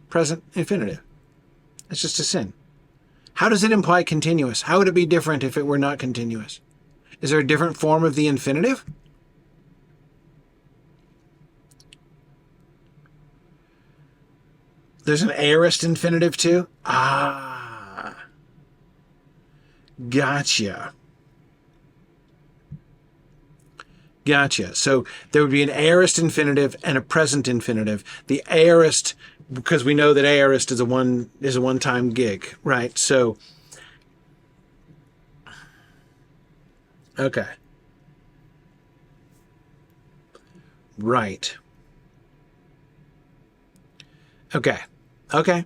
Present infinitive. It's just to sin. How does it imply continuous? How would it be different if it were not continuous? Is there a different form of the infinitive? There's an aorist infinitive too? Ah. Gotcha. Gotcha. So there would be an aorist infinitive and a present infinitive. The aorist, because we know that aorist is a one-time gig, right? So, okay. Right. Okay. Okay.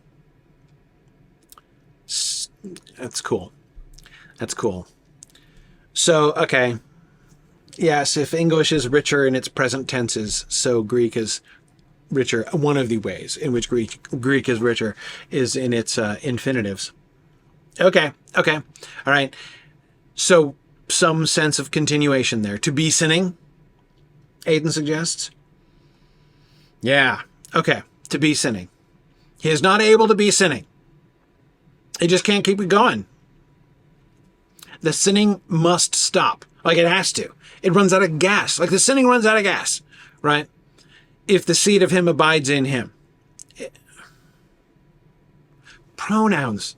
That's cool. That's cool. So, okay. Yes, if English is richer in its present tenses, so Greek is richer. One of the ways in which Greek is richer is in its infinitives. Okay. Okay. All right. So some sense of continuation there. To be sinning, Aiden suggests. Yeah. Okay. To be sinning. He is not able to be sinning. He just can't keep it going. The sinning must stop. Like it has to. It runs out of gas. Like the sinning runs out of gas, right? If the seed of him abides in him. Pronouns.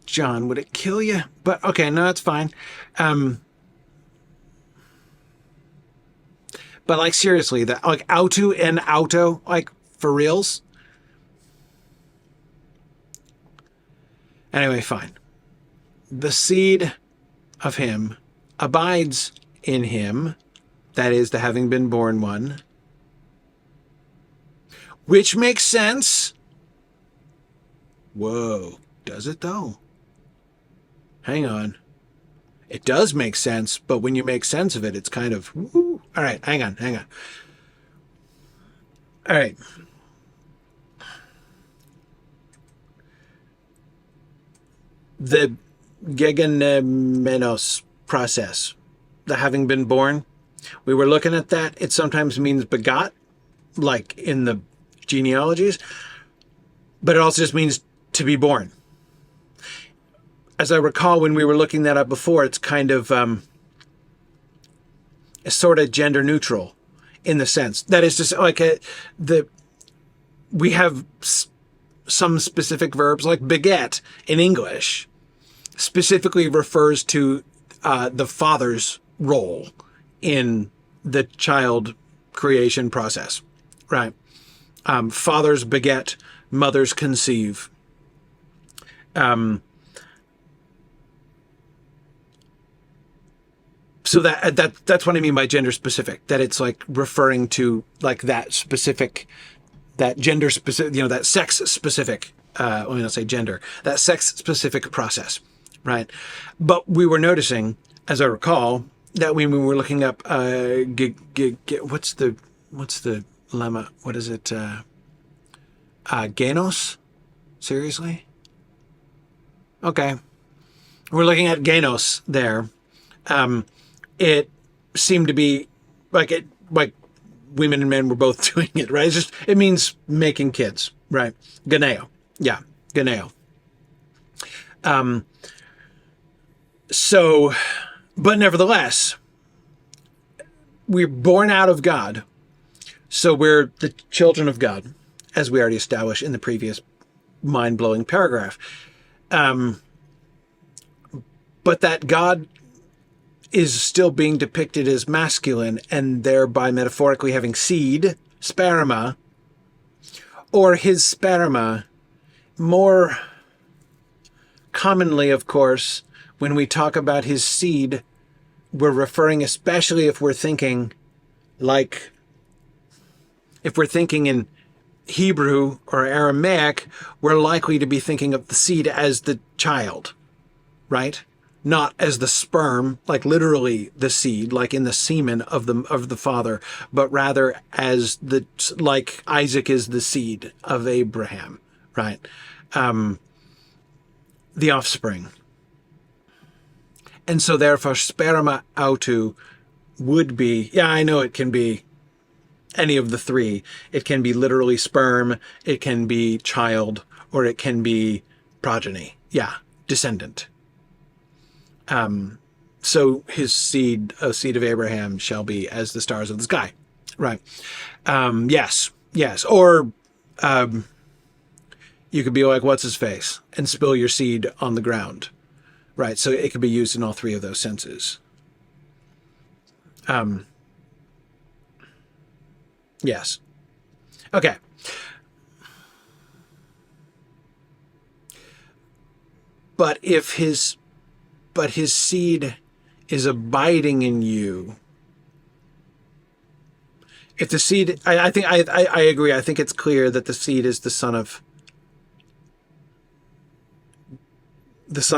John, would it kill you? But okay, no, that's fine. But like seriously, that like auto and auto, like for reals. Anyway, fine. The seed of him abides in him, that is, the having been born one, which makes sense. Whoa, does it though? Hang on. It does make sense, but when you make sense of it, it's kind of, woo. All right, hang on. All right. The gegenemenos process, the having been born, we were looking at that. It sometimes means begot, like in the genealogies, but it also just means to be born. As I recall, when we were looking that up before, it's kind of sort of gender neutral in the sense that is just like we have some specific verbs like beget in English specifically refers to the father's role in the child creation process, right? Fathers beget, mothers conceive. So that's what I mean by gender specific, that it's like referring to like that specific, that gender specific, that sex specific, let me not say gender, that sex specific process, right? But we were noticing, as I recall, that when we were looking up, what's the lemma? What is it? Genos? Seriously? Okay. We're looking at genos there. It seemed to be like women and men were both doing it, right? It means making kids, right? Ganeo. Yeah, ganeo. So, but nevertheless, we're born out of God. So we're the children of God, as we already established in the previous mind-blowing paragraph. But that God is still being depicted as masculine and thereby metaphorically having seed, sperma, or his sperma. More commonly, of course, when we talk about his seed, we're referring, especially if we're thinking in Hebrew or Aramaic, we're likely to be thinking of the seed as the child, right? Not as the sperm, like literally the seed, like in the semen of the father, but rather as like Isaac is the seed of Abraham, right? The offspring. And so therefore sperma autu would be, yeah, I know it can be any of the three. It can be literally sperm, it can be child, or it can be progeny. Yeah, descendant. So his seed, a seed of Abraham, shall be as the stars of the sky. Right. Yes. Or you could be like, what's his face? And spill your seed on the ground. Right. So it could be used in all three of those senses. Yes. Okay. But his seed is abiding in you. If the seed, I think I agree. I think it's clear that the seed is the son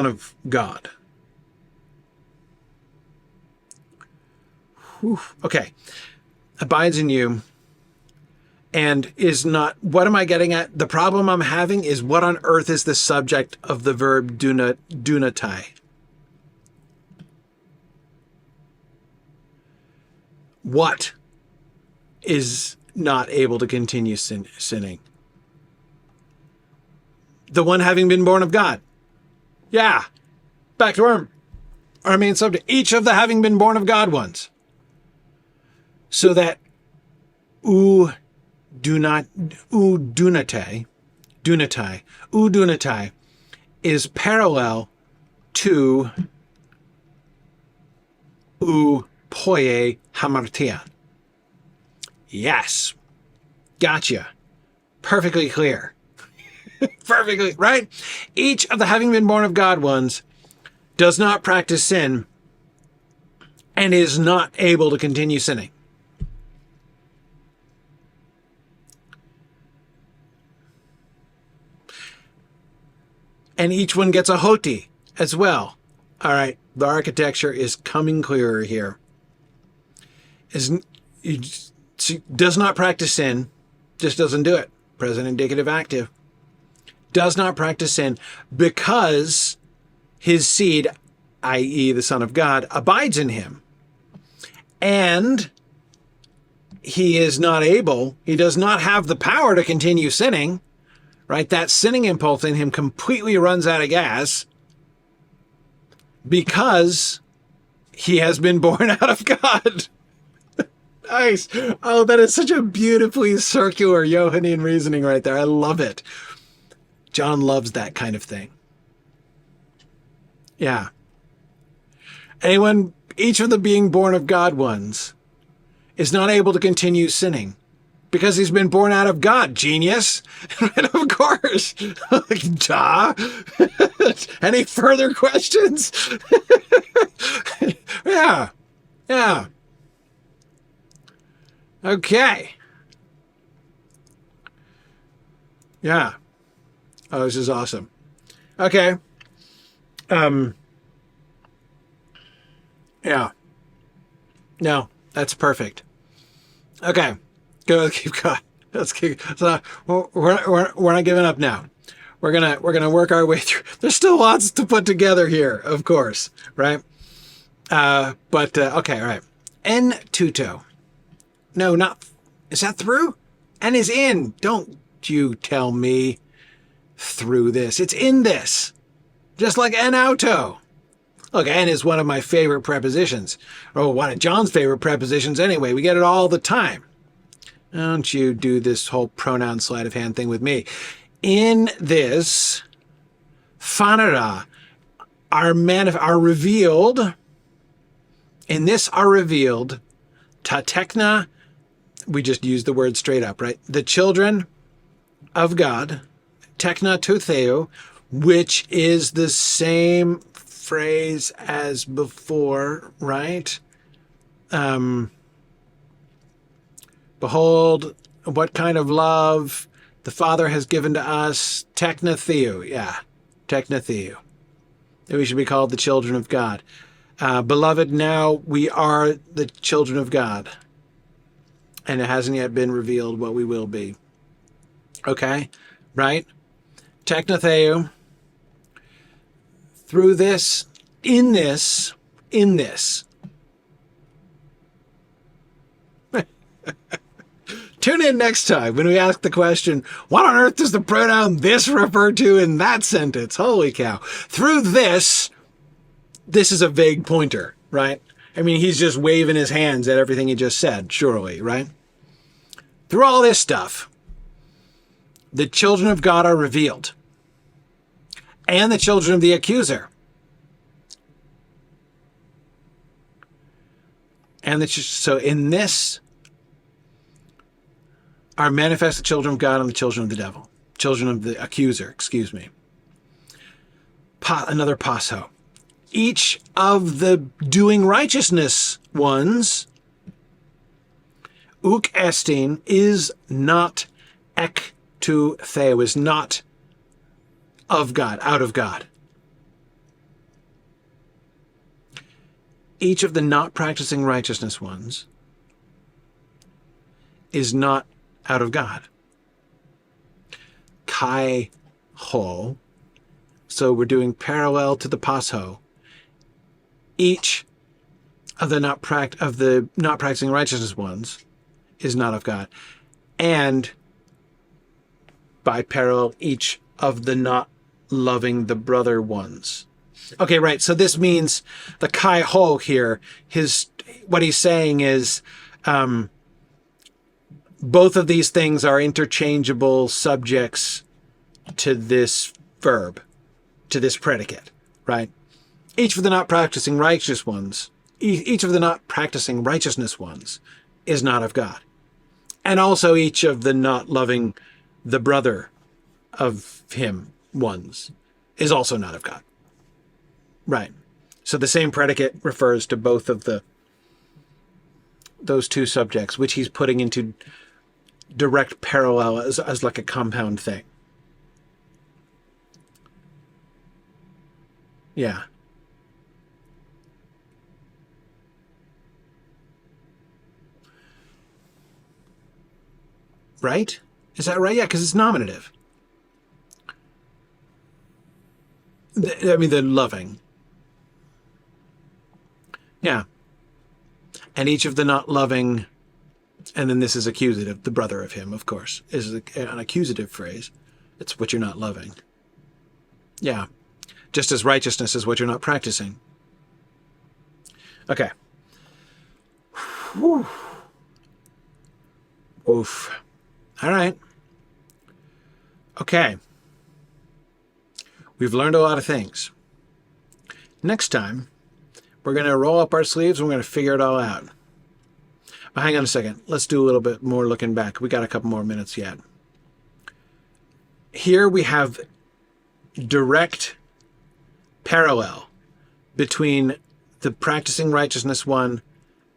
of God. Whew. Okay. Abides in you and is not, what am I getting at? The problem I'm having is what on earth is the subject of the verb dunatai? What is not able to continue sinning? The one having been born of God. Yeah. Back to our main subject. Each of the having been born of God ones. So that dunatai is parallel to poie hamartia. Yes. Gotcha. Perfectly clear. Perfectly, right? Each of the having been born of God ones does not practice sin and is not able to continue sinning. And each one gets a hoti as well. All right, the architecture is coming clearer here. Does not practice sin, just doesn't do it. Present indicative active. Does not practice sin because his seed, i.e. the Son of God, abides in him. And he is not able, he does not have the power to continue sinning, right? That sinning impulse in him completely runs out of gas because he has been born out of God. Nice. Oh, that is such a beautifully circular Johannine reasoning right there. I love it. John loves that kind of thing. Yeah. Each of the being born of God ones is not able to continue sinning because he's been born out of God. Genius. And of course. Duh. Any further questions? Yeah. Yeah. Okay. Yeah. Oh, this is awesome. Okay. Yeah. No, that's perfect. Okay. Go. Let's keep going. Let's keep. So we're not giving up now. We're gonna work our way through. There's still lots to put together here, of course, right? Okay, all right. En tuto. No, not. Is that through? En is in. Don't you tell me through this. It's in this. Just like en auto. Look, en is one of my favorite prepositions. Or one of John's favorite prepositions anyway. We get it all the time. Don't you do this whole pronoun sleight of hand thing with me. In this, phanera are revealed. In this are revealed. Tatekna, we just used the word straight up, right? The children of God. Tekna to Theo, which is the same phrase as before, right? Behold, what kind of love the Father has given to us. Tekna Theo, yeah. Tekna Theo. We should be called the children of God. Beloved, now we are the children of God. And it hasn't yet been revealed what we will be. Okay? Right? Tekna Theo. Through this, in this. Tune in next time when we ask the question, what on earth does the pronoun this refer to in that sentence? Holy cow. Through this is a vague pointer, right? I mean, he's just waving his hands at everything he just said, surely, right? Through all this stuff, the children of God are revealed. And the children of the accuser. So in this, are manifest the children of God and the children of the devil. Children of the accuser, excuse me. Another passo. Each of the doing righteousness ones, uk estin, is not ek to theo, is not of God, out of God. Each of the not practicing righteousness ones is not out of God. Kai ho. So we're doing parallel to the passo. Each of the not practicing righteousness ones is not of God. And by parallel, each of the not loving the brother ones. Okay, right. So this means the kai ho here, what he's saying is both of these things are interchangeable subjects to this verb, to this predicate, right? Each of the not practicing righteous ones, each of the not practicing righteousness ones is not of God. And also each of the not loving the brother of him ones is also not of God. Right. So the same predicate refers to both of those two subjects, which he's putting into direct parallel as like a compound thing. Yeah. Right? Is that right? Yeah, because it's nominative. The loving. Yeah. And each of the not loving, and then this is accusative, the brother of him, of course, is an accusative phrase. It's what you're not loving. Yeah. Just as righteousness is what you're not practicing. Okay. Whew. Oof. All right. Okay. We've learned a lot of things. Next time, we're going to roll up our sleeves and we're going to figure it all out. But hang on a second. Let's do a little bit more looking back. We got a couple more minutes yet. Here we have direct parallel between the practicing righteousness one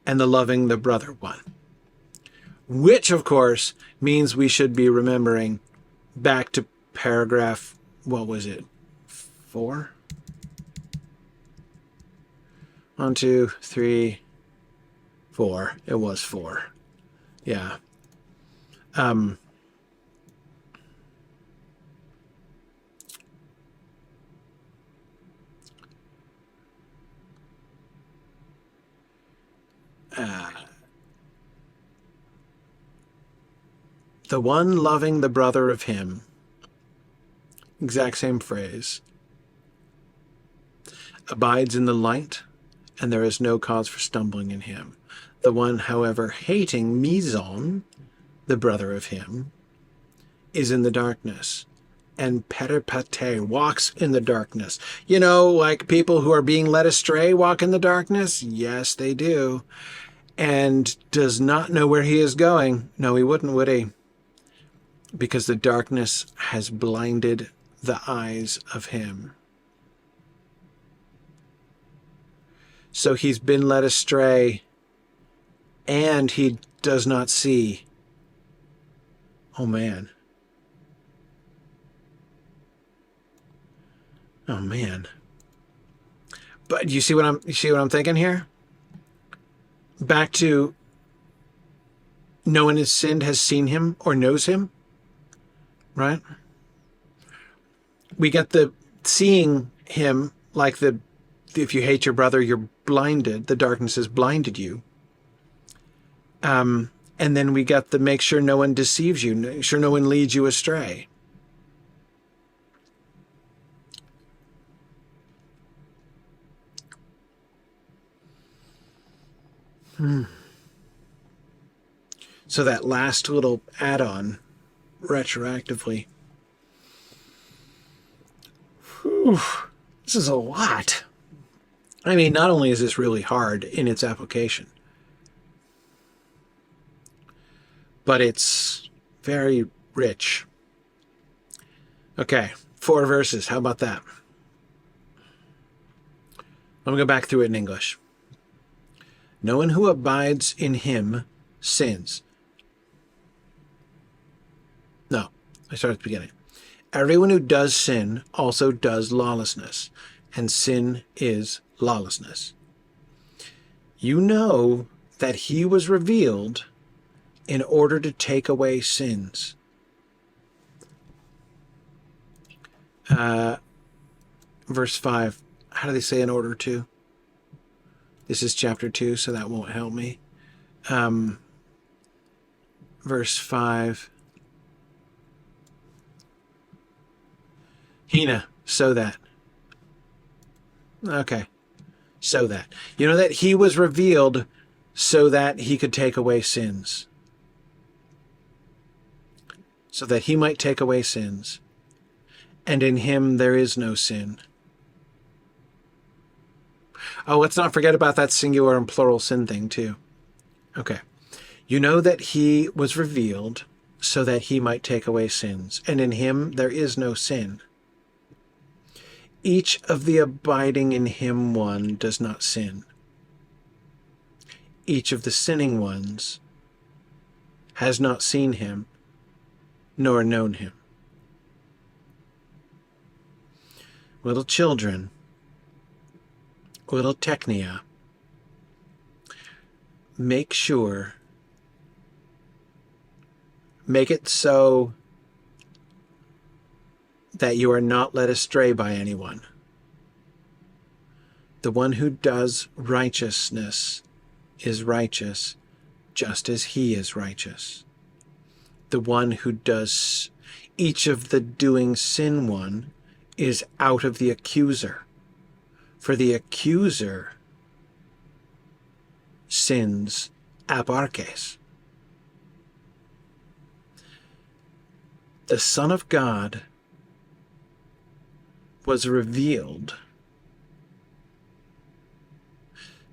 and the loving the brother one. Which, of course, means we should be remembering back to paragraph, what was it, 4? 1, 2, 3, 4. It was 4. Yeah. The one loving the brother of him, exact same phrase, abides in the light, and there is no cause for stumbling in him. The one, however, hating Mizon, the brother of him, is in the darkness, and peripate, walks in the darkness. You know, like people who are being led astray walk in the darkness? Yes, they do. And does not know where he is going. No, he wouldn't, would he? Because the darkness has blinded the eyes of him. So he's been led astray, and he does not see. Oh, man. Oh, man. But you see what I'm thinking here? Back to no one has sinned, has seen him, or knows him. Right? We get the seeing him like if you hate your brother, you're blinded. The darkness has blinded you. And then we got the make sure no one deceives you, make sure no one leads you astray. So that last little add-on, retroactively. Whew, this is a lot. I mean, not only is this really hard in its application, but it's Very rich. Okay, 4 verses. How about that? Let me go back through it in English. No one who abides in him sins. No, I start at the beginning. Everyone who does sin also does lawlessness, and sin is lawlessness. You know that he was revealed in order to take away sins. Verse 5. How do they say in order to? This is chapter 2, so that won't help me. Verse 5. Hina, so that. Okay, so that. You know that he was revealed so that he could take away sins. So that he might take away sins. And in him there is no sin. Oh, let's not forget about that singular and plural sin thing, too. Okay. You know that he was revealed so that he might take away sins, and in him there is no sin. Each of the abiding in him one does not sin. Each of the sinning ones has not seen him, nor known him. Little children, little technia, make it so that you are not led astray by anyone. The one who does righteousness is righteous, just as he is righteous. The one who does each of the doing sin one is out of the accuser. For the accuser sins aparches. The Son of God was revealed.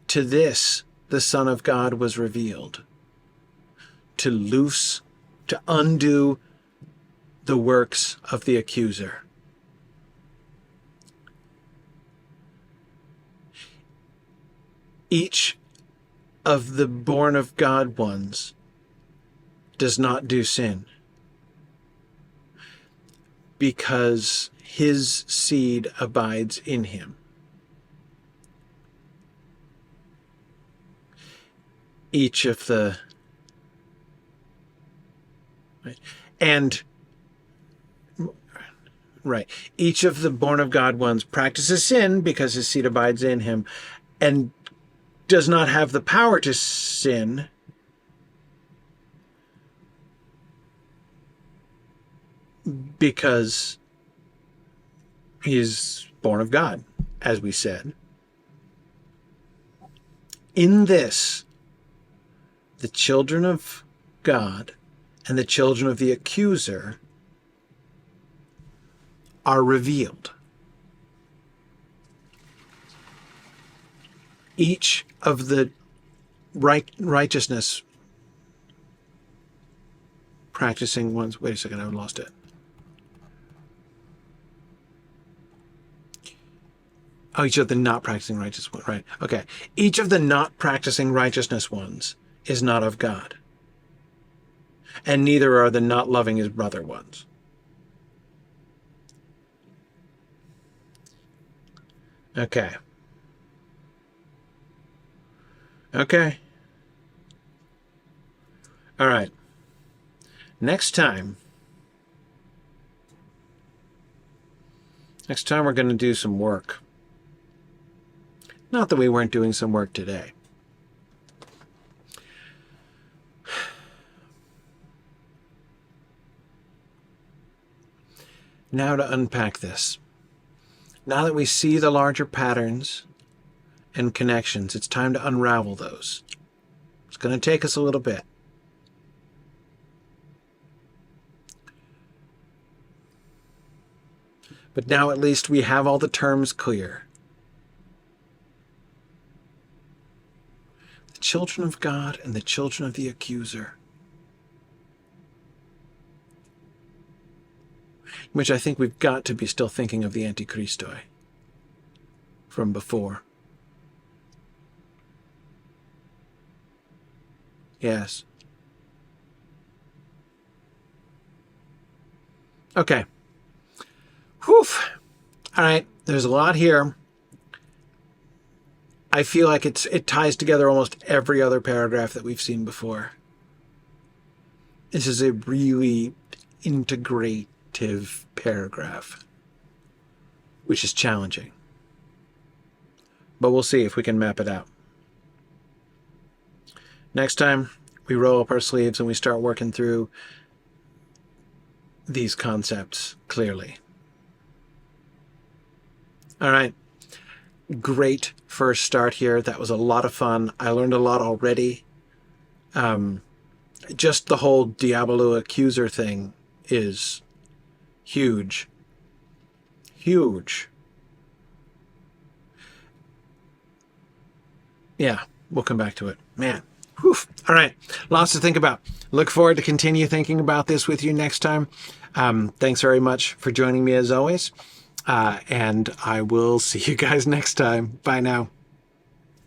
To this, the Son of God was revealed. To undo the works of the accuser. Each of the born of God ones does not do sin, because his seed abides in him. Each of the each of the born of God ones practices sin because his seed abides in him, and does not have the power to sin because he is born of God, as we said. In this, the children of God and the children of the accuser are revealed. Each of the righteousness practicing ones. Wait a second, I lost it. Oh, each of the not practicing righteous ones. Right. Okay. Each of the not practicing righteousness ones is not of God. And neither are the not loving his brother ones. Okay. Okay. All right. Next time we're going to do some work. Not that we weren't doing some work today. Now to unpack this. Now that we see the larger patterns and connections, it's time to unravel those. It's going to take us a little bit. But now at least we have all the terms clear. The children of God and the children of the accuser. which I think we've got to be still thinking of the Antichristoi from before. Yes. Okay. Whew. All right. There's a lot here. I feel like it ties together almost every other paragraph that we've seen before. This is a really integrative paragraph, which is challenging. But we'll see if we can map it out. Next time, we roll up our sleeves and we start working through these concepts clearly. All right. Great first start here. That was a lot of fun. I learned a lot already. Just the whole Diablo accuser thing is huge. Huge. Yeah, we'll come back to it. Man. Whew. All right. Lots to think about. Look forward to continue thinking about this with you next time. Thanks very much for joining me as always. And I will see you guys next time. Bye now.